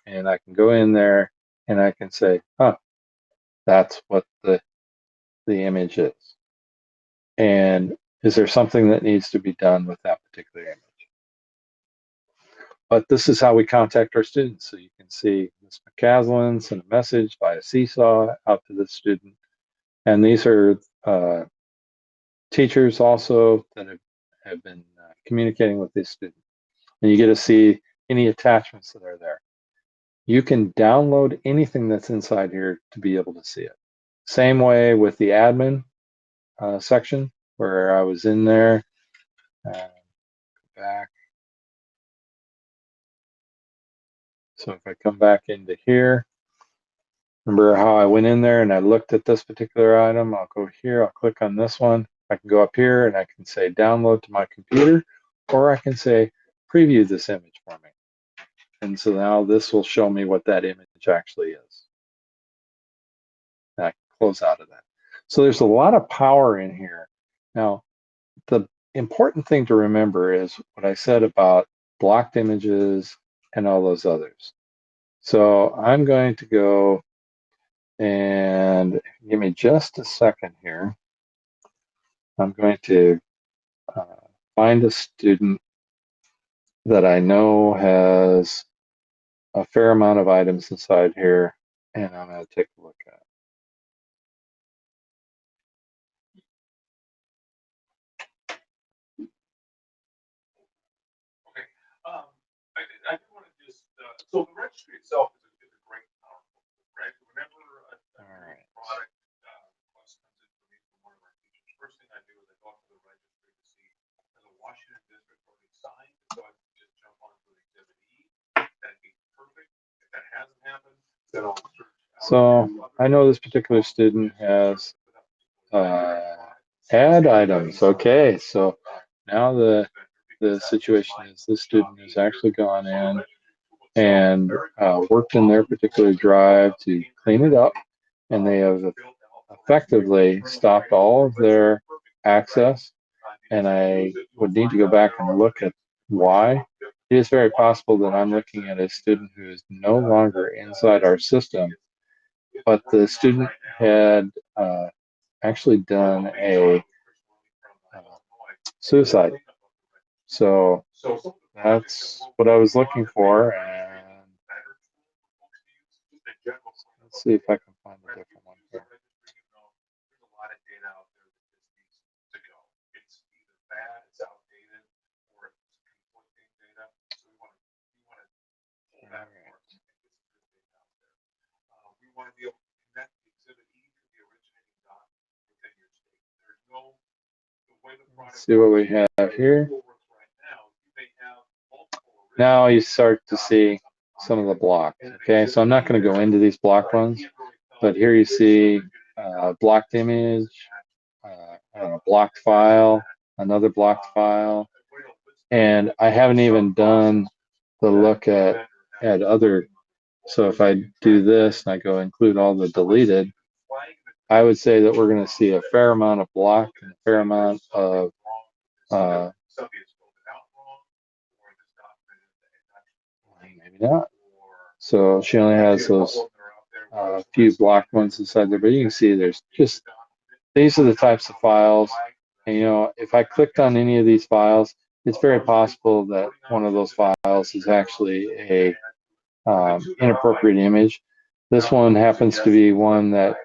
and I can go in there and I can say, huh, that's what the image is. And is there something that needs to be done with that particular image? But this is how we contact our students. So you can see Ms. McCaslin sent a message via Seesaw out to the student. And these are teachers also that have been communicating with these students. And you get to see any attachments that are there. You can download anything that's inside here to be able to see it. Same way with the admin section where I was in there. Back. So if I come back into here, remember how I went in there and I looked at this particular item? I'll go here, I'll click on this one. I can go up here and I can say download to my computer, or I can say preview this image for me. And so now this will show me what that image actually is. And I can close out of that. So there's a lot of power in here. Now, the important thing to remember is what I said about blocked images and all those others. So I'm going to go and give me just a second here. I'm going to find a student that I know has a fair amount of items inside here, and I'm going to take a look at it. Okay. I do want to just, so the registry itself is a great powerful tool, right? Whenever a All product request comes in for me from one of our teachers, first thing I do is I go up to the registry to see has a Washington district already signed, so I can just jump onto an exhibit hasn't happened, then I'll search. So I know this particular student has add items. Okay, so now the situation is this student has actually gone in and worked in their particular drive to clean it up, and they have effectively stopped all of their access. And I would need to go back and look at why. It is very possible that I'm looking at a student who is no longer inside our system, but the student had actually done a suicide. So that's what I was looking for, and let's see if I can find a different one here. There's a lot of data out there that just needs to go. It's either bad, it's outdated, or it's conflicting data. So we want to pull that apart and get some good data out there. We want to be able to connect the exhibit E to the originating document within your state. There's no the way the product. Let's see what we have here. Works right now. You may have multiple. Now you start to see some of the blocks. Okay, so I'm not going to go into these block ones, but here you see blocked image, blocked file, another blocked file, and I haven't even done the look at other. So if I do this and I go include all the deleted, I would say that we're going to see a fair amount of block and a fair amount of maybe not. So she only has those few blocked ones inside there, but you can see there's just, these are the types of files. And, you know, if I clicked on any of these files, it's very possible that one of those files is actually a inappropriate image. This one happens to be one that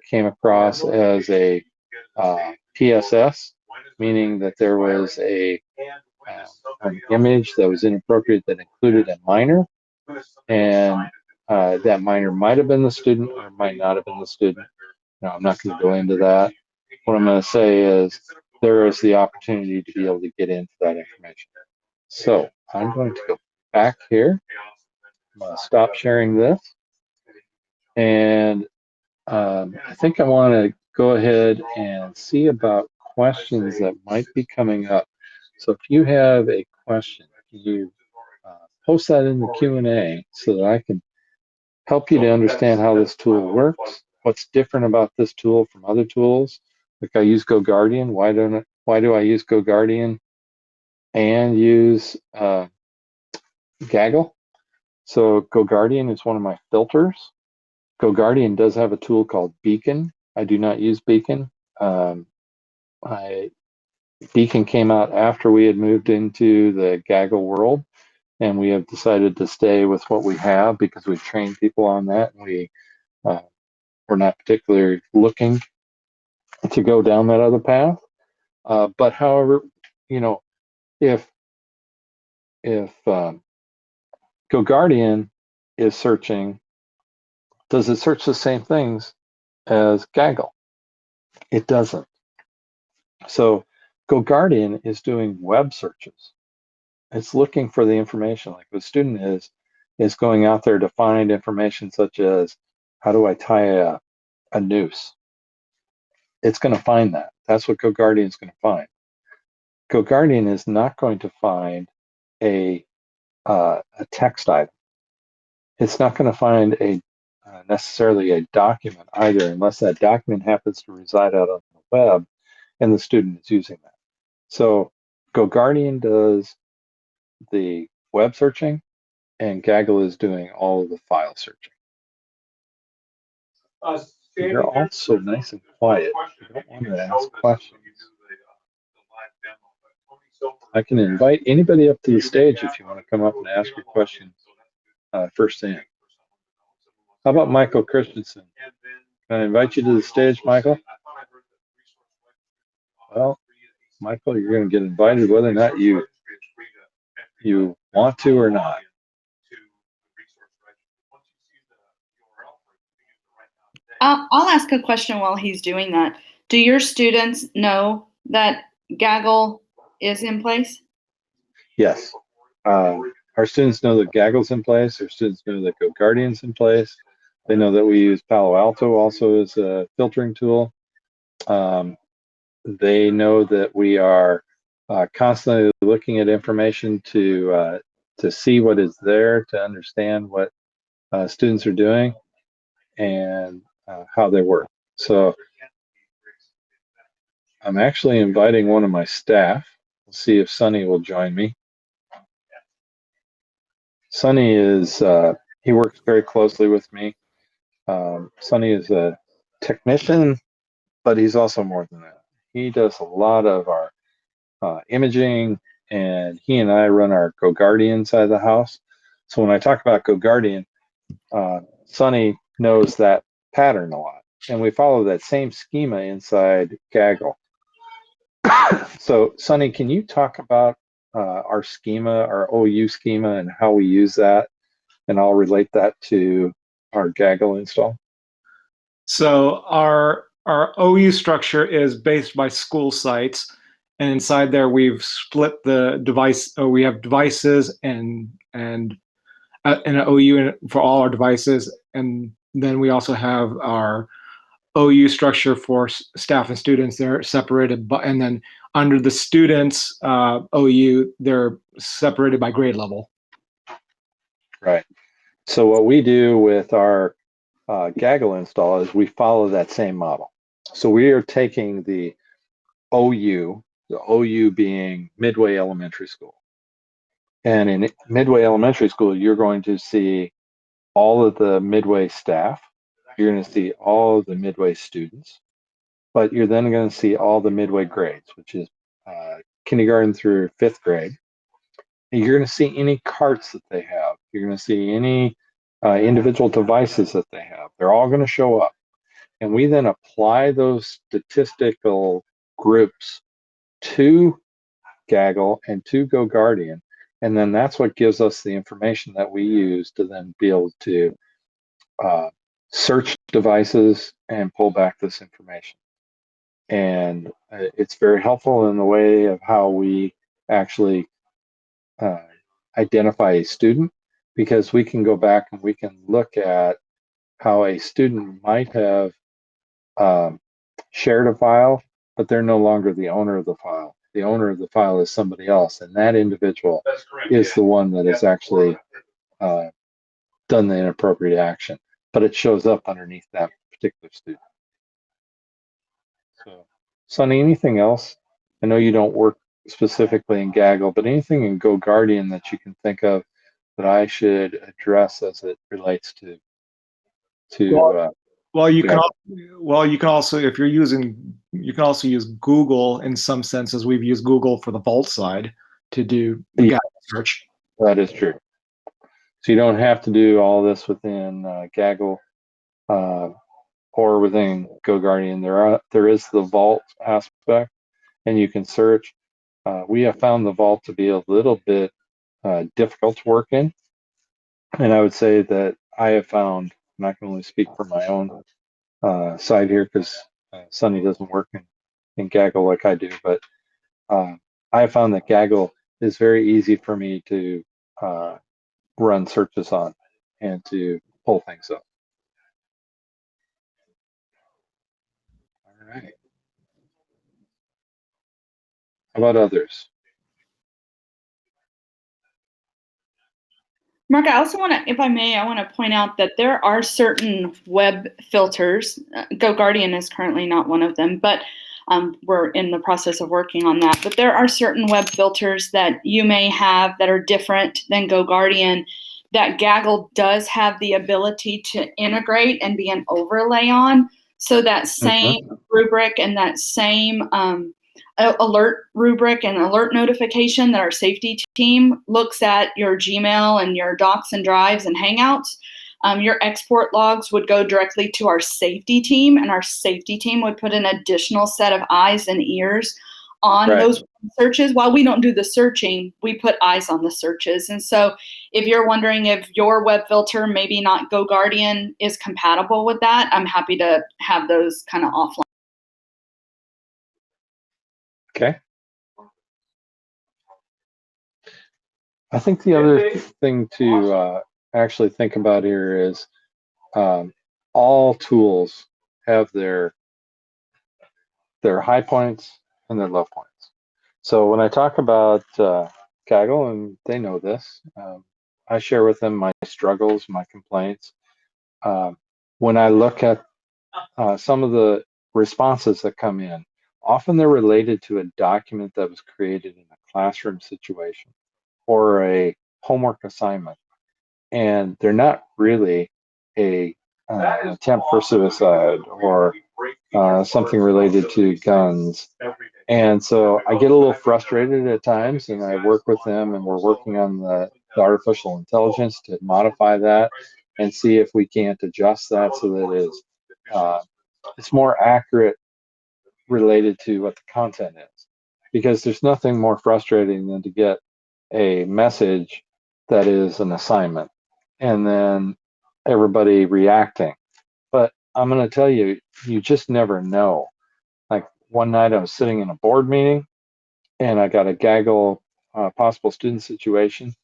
came across as a PSS, meaning that there was an image that was inappropriate that included a minor, and that minor might have been the student or might not have been the student. Now, I'm not going to go into that. What I'm going to say is there is the opportunity to be able to get into that information. So I'm going to go back here. I'm going to stop sharing this. And I think I want to go ahead and see about questions that might be coming up. So if you have a question, you post that in the Q&A so that I can help you to understand how this tool works, what's different about this tool from other tools. Like I use GoGuardian. Why do I use GoGuardian and use Gaggle? So GoGuardian is one of my filters. GoGuardian does have a tool called Beacon. I do not use Beacon. Beacon came out after we had moved into the Gaggle world, and we have decided to stay with what we have because we've trained people on that. And we're not particularly looking to go down that other path. But however, you know, if GoGuardian is searching, does it search the same things as Gaggle? It doesn't. So GoGuardian is doing web searches. It's looking for the information. Like the student is going out there to find information such as how do I tie a noose? It's going to find that. That's what GoGuardian is going to find. GoGuardian is not going to find a text item. It's not going to find necessarily a document either, unless that document happens to reside out on the web and the student is using that. So GoGuardian does the web searching, and Gaggle is doing all of the file searching. You're all so nice and quiet. You don't want to ask questions. I can invite anybody up to the stage if you want to come up and ask your question first thing. How about Michael Christensen? Can I invite you to the stage, Michael? Well, Michael, you're going to get invited whether or not you want to or not. I'll ask a question while he's doing that. Do your students know that Gaggle is in place? Yes. Our our students know that Gaggle's in place. Our students know that GoGuardian's in place. They know that we use Palo Alto also as a filtering tool. They know that we are constantly looking at information to see what is there, to understand what students are doing and how they work. So I'm actually inviting one of my staff. We'll see if Sunny will join me. Sunny is, he works very closely with me. Sunny is a technician, but he's also more than that. He does a lot of our imaging, and he and I run our GoGuardian side of the house. So when I talk about GoGuardian, Sunny knows that pattern a lot, and we follow that same schema inside Gaggle. So Sunny, can you talk about our schema, our OU schema, and how we use that? And I'll relate that to our Gaggle install. So our OU structure is based by school sites, and inside there we've split the device. We have devices and an OU for all our devices, and then we also have our OU structure for staff and students. They're separated, and then under the students OU, they're separated by grade level. Right. So what we do with our Gaggle install is we follow that same model. So we are taking the OU being Midway Elementary School. And in Midway Elementary School, you're going to see all of the Midway staff. You're going to see all of the Midway students. But you're then going to see all the Midway grades, which is kindergarten through 5th grade. And you're going to see any carts that they have. You're going to see any individual devices that they have. They're all going to show up. And we then apply those statistical groups to Gaggle and to GoGuardian. And then that's what gives us the information that we use to then be able to search devices and pull back this information. And it's very helpful in the way of how we actually identify a student, because we can go back and we can look at how a student might have shared a file, but they're no longer the owner of the file. The owner of the file is somebody else, and that individual is the one that has actually done the inappropriate action, but it shows up underneath that particular student. So, Sunny, anything else? I know you don't work specifically in Gaggle, but anything in GoGuardian that you can think of that I should address as it relates to Well, you can Gaggle? you can also, if you're using, you can also use Google in some senses. We've used Google for the Vault side to do the Yeah. Gaggle search. That is true. So you don't have to do all this within Gaggle or within GoGuardian. There is the Vault aspect, and you can search. We have found the Vault to be a little bit difficult to work in, and I would say that I have found, and I can only speak for my own side here because Sunny doesn't work in Gaggle like I do, but I have found that Gaggle is very easy for me to run searches on and to pull things up. All right. How about others? Mark, I also want to, if I may, I want to point out that there are certain web filters. GoGuardian is currently not one of them, but we're in the process of working on that. But there are certain web filters that you may have that are different than GoGuardian that Gaggle does have the ability to integrate and be an overlay on. So that same rubric and that same alert rubric and alert notification that our safety team looks at your Gmail and your docs and drives and Hangouts, your export logs would go directly to our safety team, and our safety team would put an additional set of eyes and ears on those searches. While we don't do the searching, we put eyes on the searches. And so if you're wondering if your web filter, maybe not GoGuardian, is compatible with that, I'm happy to have those kind of offline. Okay. I think the other thing to actually think about here is all tools have their high points and their low points. So when I talk about Gaggle, and they know this, I share with them my struggles, my complaints. When I look at some of the responses that come in, often they're related to a document that was created in a classroom situation or a homework assignment, and they're not really an attempt for suicide or something related to guns. And so I get a little frustrated at times, and I work with them, and we're working on the artificial intelligence to modify that and see if we can't adjust that so that it's more accurate related to what the content is. Because there's nothing more frustrating than to get a message that is an assignment and then everybody reacting. But I'm going to tell you, you just never know. Like one night I was sitting in a board meeting and I got a Gaggle possible student situation,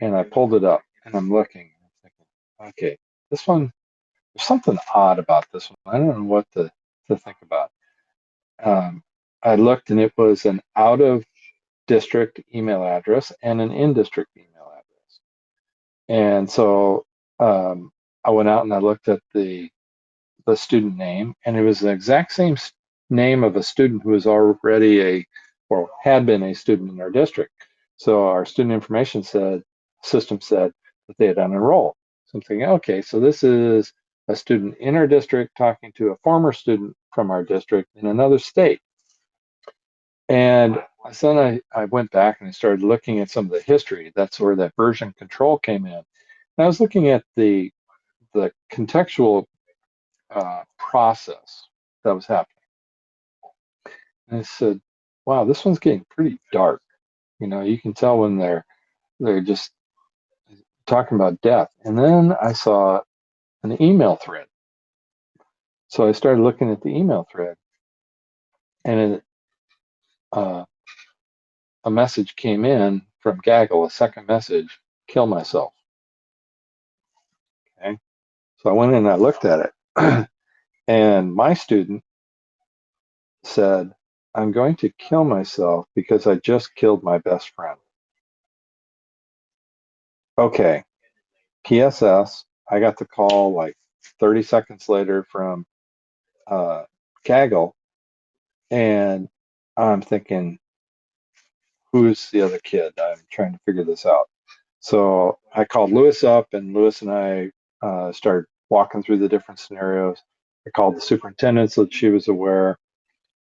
and I pulled it up and I'm looking. I'm thinking, okay, this one, there's something odd about this one. I don't know what to think about. I looked and it was an out of district email address and an in district email address. And so I went out and I looked at the student name, and it was the exact same name of a student who was already or had been a student in our district. So our student information system said that they had unenrolled. So I'm thinking, okay, so this is a student in our district talking to a former student from our district in another state. And then I went back and I started looking at some of the history. That's where that version control came in. And I was looking at the contextual process that was happening. And I said, wow, this one's getting pretty dark. You can tell when they're just talking about death. And then I saw an email thread. So I started looking at the email thread, and a message came in from Gaggle, a second message, kill myself. Okay. So I went in and I looked at it. And my student said, I'm going to kill myself because I just killed my best friend. Okay. PSS, I got the call like 30 seconds later from Gaggle, and I'm thinking, who's the other kid? I'm trying to figure this out. So I called Lewis up, and Lewis and I started walking through the different scenarios. I called the superintendent so that she was aware.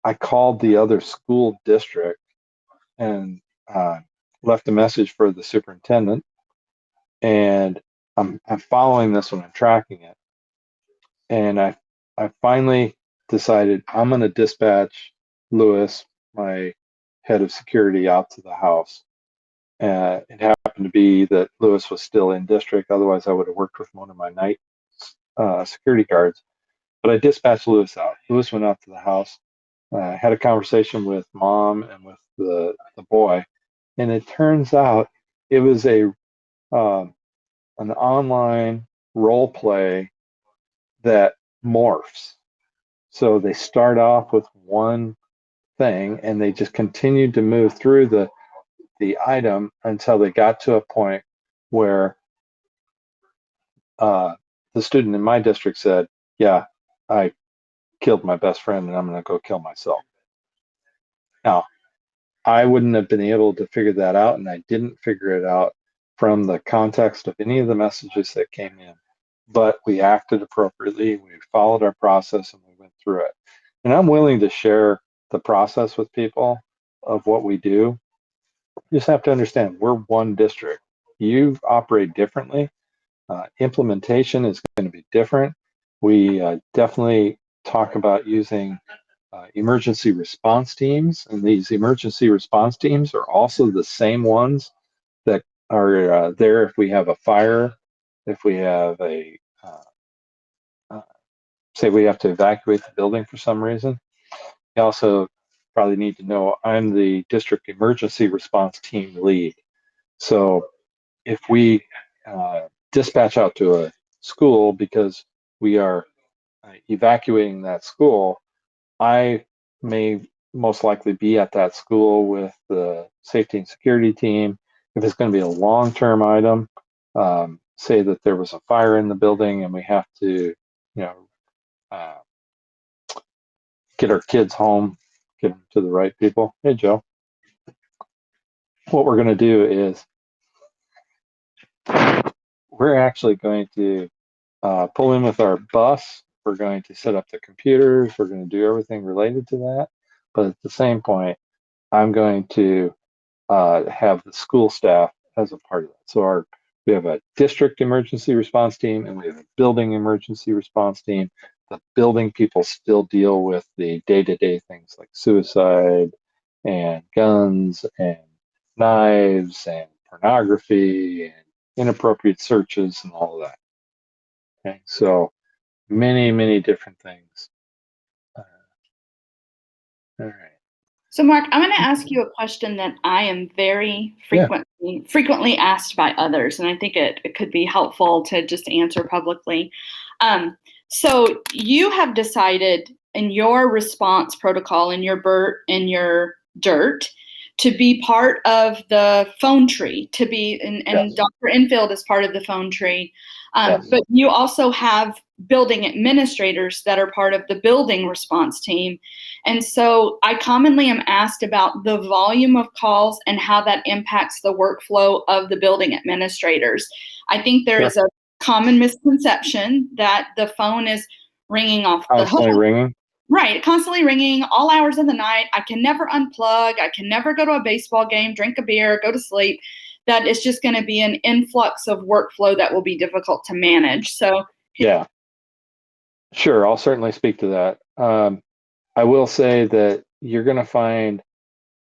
I called the other school district and left a message for the superintendent. And I'm following this one, I'm tracking it. And I finally decided I'm going to dispatch Lewis, my head of security, out to the house. It happened to be that Lewis was still in district. Otherwise, I would have worked with one of my night security guards. But I dispatched Lewis out. Lewis went out to the house, had a conversation with mom and with the boy, and it turns out it was an online role play that morphs. So they start off with one thing, and they just continued to move through the item until they got to a point where the student in my district said, yeah, I killed my best friend and I'm going to go kill myself. Now, I wouldn't have been able to figure that out, and I didn't figure it out from the context of any of the messages that came in. But we acted appropriately, we followed our process, and we went through it. And I'm willing to share the process with people of what we do. You just have to understand, we're one district. You operate differently. Implementation is going to be different. We definitely talk about using emergency response teams, and these emergency response teams are also the same ones that are there if we have a fire, if we have say we have to evacuate the building for some reason. You also probably need to know I'm the district emergency response team lead. So if we dispatch out to a school because we are evacuating that school, I may most likely be at that school with the safety and security team. If it's going to be a long-term item, say that there was a fire in the building and we have to, you know, get our kids home, get them to the right people. Hey, Joe. What we're going to do is we're actually going to pull in with our bus. We're going to set up the computers. We're going to do everything related to that. But at the same point, I'm going to have the school staff as a part of that. So we have a district emergency response team and we have a building emergency response team. The building people still deal with the day-to-day things like suicide and guns and knives and pornography and inappropriate searches and all of that. Okay, so many, many different things. All right. So, Mark, I'm going to ask you a question that I am very frequently asked by others, and I think it could be helpful to just answer publicly. So, you have decided in your response protocol, in your DIRT, to be part of the phone tree, to be, and Yes. Dr. Enfield is part of the phone tree. Yes. But you also have building administrators that are part of the building response team. And so I commonly am asked about the volume of calls and how that impacts the workflow of the building administrators. I think there is a common misconception that the phone is ringing off the hook. Constantly ringing. Right, constantly ringing, all hours of the night. I can never unplug. I can never go to a baseball game, drink a beer, go to sleep. That is just going to be an influx of workflow that will be difficult to manage. So, yeah, sure, I'll certainly speak to that. I will say that you're going to find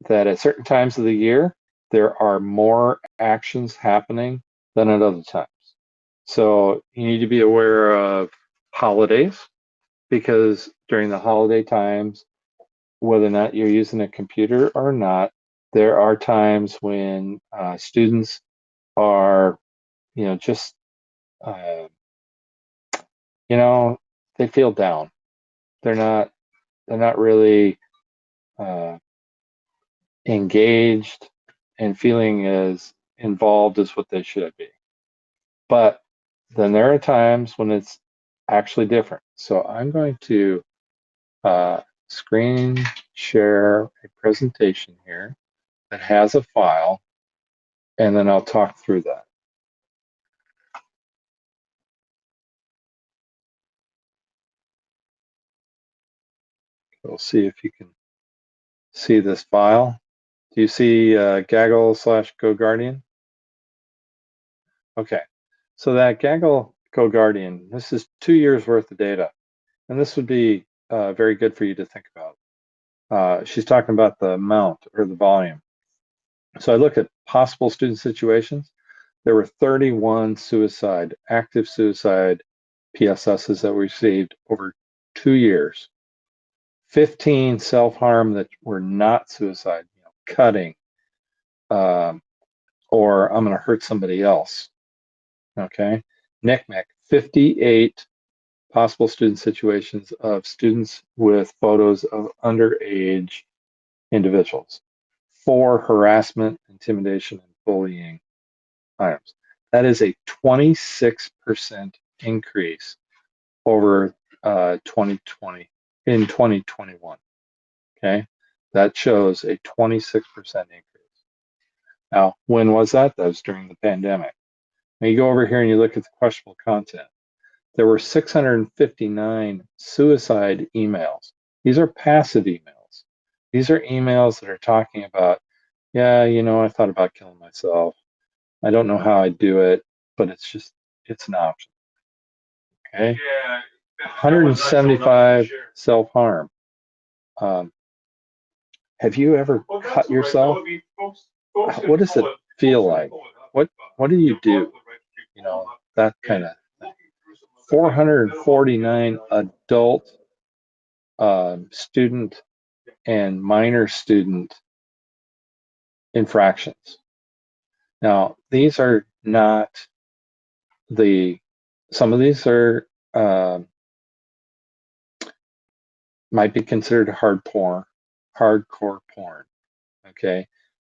that at certain times of the year, there are more actions happening than at other times. So you need to be aware of holidays, because during the holiday times, whether or not you're using a computer or not, there are times when students are, just, they feel down. They're not really engaged and feeling as involved as what they should be. But then there are times when it's actually different. So I'm going to screen share a presentation here that has a file, and then I'll talk through that. We'll see if you can see this file. Do you see Gaggle/GoGuardian? Okay, so that Gaggle GoGuardian, this is 2 years worth of data, and this would be very good for you to think about. She's talking about the amount or the volume. So I look at possible student situations. There were 31 active suicide PSSs that we received over 2 years. 15 self-harm that were not suicide, cutting, or I'm going to hurt somebody else. Okay, NCMEC, 58 possible student situations of students with photos of underage individuals. 4 harassment, intimidation, and bullying items. That is a 26% increase over 2020 in 2021. Okay, that shows a 26% increase. Now, when was that? That was during the pandemic. Now you go over here and you look at the questionable content. There were 659 suicide emails. These are passive emails. These are emails that are talking about, yeah, I thought about killing myself. I don't know how I'd do it, but it's an option. Okay. Yeah. 175 self-harm. Have you ever cut yourself? What does it feel like? What do you do? That kind of thing. 449 adult student and minor student infractions. Now, these are not some of these are might be considered hardcore porn. Okay,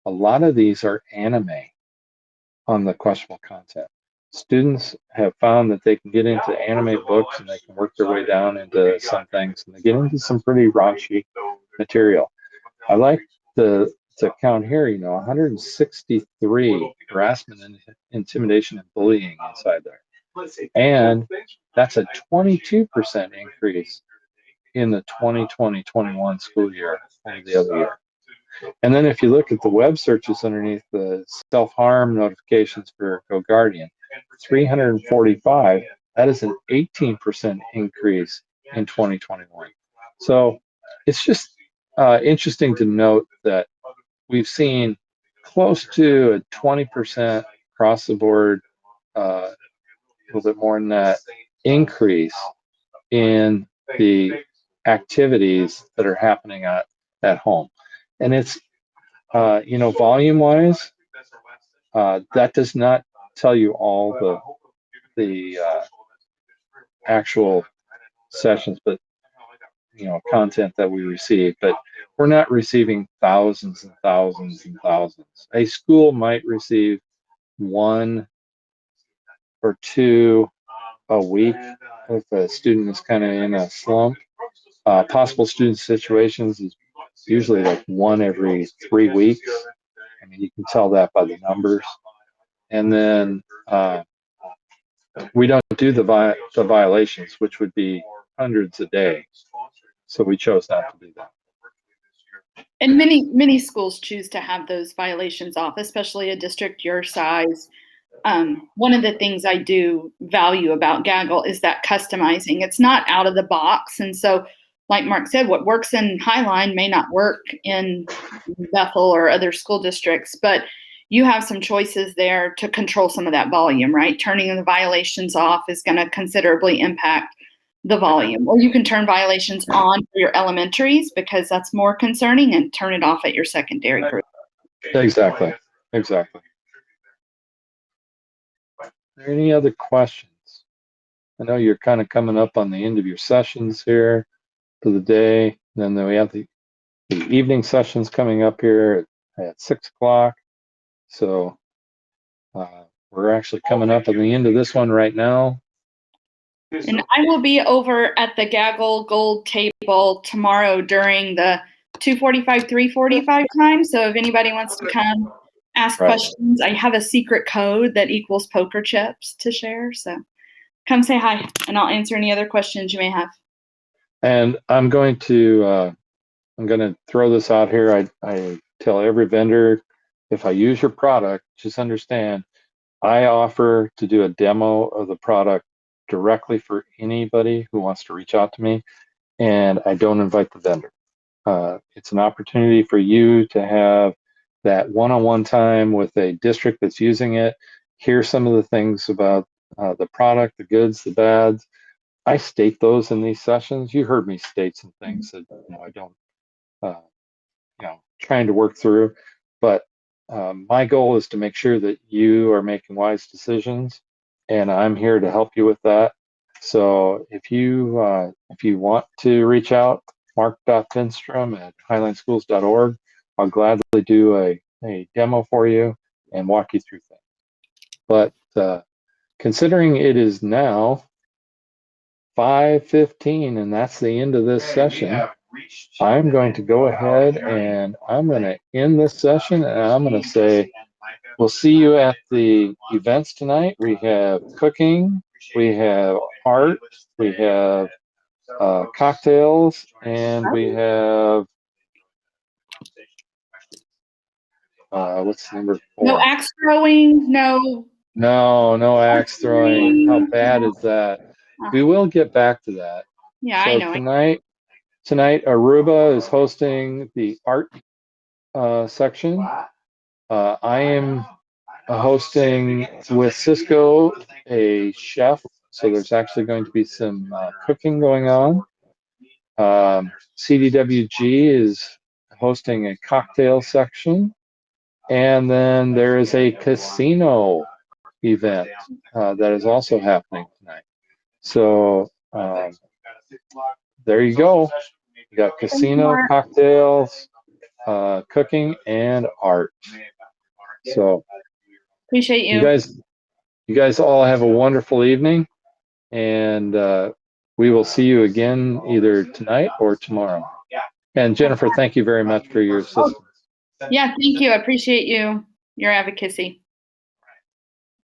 a lot of these are anime on the questionable content. Students have found that they can get into anime books and they can work their way down into some things, and they get into some pretty raunchy material. I like to count here, 163 harassment and intimidation and bullying inside there. And that's a 22% increase in the 2020-21 school year over the other year. And then if you look at the web searches underneath the self-harm notifications for GoGuardian, 345, that is an 18% increase in 2021. So it's just interesting to note that we've seen close to a 20% across the board, a little bit more than that, increase in the activities that are happening at home. And it's, volume wise, that does not tell you all the actual sessions, but content that we receive, but we're not receiving thousands and thousands and thousands. A school might receive 1 or 2 a week if a student is kind of in a slump. Possible student situations is usually like 1 every 3 weeks. I mean, you can tell that by the numbers. And then we don't do the violations, which would be hundreds a day. So we chose not to do that. And many schools choose to have those violations off, especially a district your size. One of the things I do value about Gaggle is that customizing. It's not out of the box. And so, like Mark said, what works in Highline may not work in Bethel or other school districts, but you have some choices there to control some of that volume, right? Turning the violations off is going to considerably impact the volume. Or you can turn violations on for your elementaries because that's more concerning, and turn it off at your secondary group. Exactly. Are there any other questions? I know you're kind of coming up on the end of your sessions here for the day. And then we have the evening sessions coming up here at 6 o'clock. So we're actually coming up on the end of this one right now. And I will be over at the Gaggle Gold table tomorrow during the 2:45, 3:45 time. So if anybody wants to come ask questions, I have a secret code that equals poker chips to share. So come say hi, and I'll answer any other questions you may have. And I'm going to throw this out here. I tell every vendor, if I use your product, just understand, I offer to do a demo of the product directly for anybody who wants to reach out to me, and I don't invite the vendor. It's an opportunity for you to have that one-on-one time with a district that's using it, hear some of the things about the product, the goods, the bads. I state those in these sessions. You heard me state some things that I don't, trying to work through, but my goal is to make sure that you are making wise decisions, and I'm here to help you with that. So if you want to reach out, mark.finstrom@highlineschools.org. I'll gladly do a demo for you and walk you through things. But considering it is now 5:15 and that's the end of this session, I'm going to go ahead and I'm going to end this session, and I'm going to say we'll see you at the events tonight. We have cooking, we have art, we have cocktails, and we have what's number 4? No axe throwing, no axe throwing. How bad is that? We will get back to that. Yeah, so I know. Tonight, Aruba is hosting the art section. I am hosting with Cisco a chef, so there's actually going to be some cooking going on. CDWG is hosting a cocktail section. And then there is a casino event that is also happening tonight. So there you go. You got casino, Mark. cocktails, cooking, and art. So Appreciate you you. guys all have a wonderful evening, and we will see you again either tonight or tomorrow. And Jennifer, thank you very much for your assistance. Yeah, thank you. I appreciate you, your advocacy.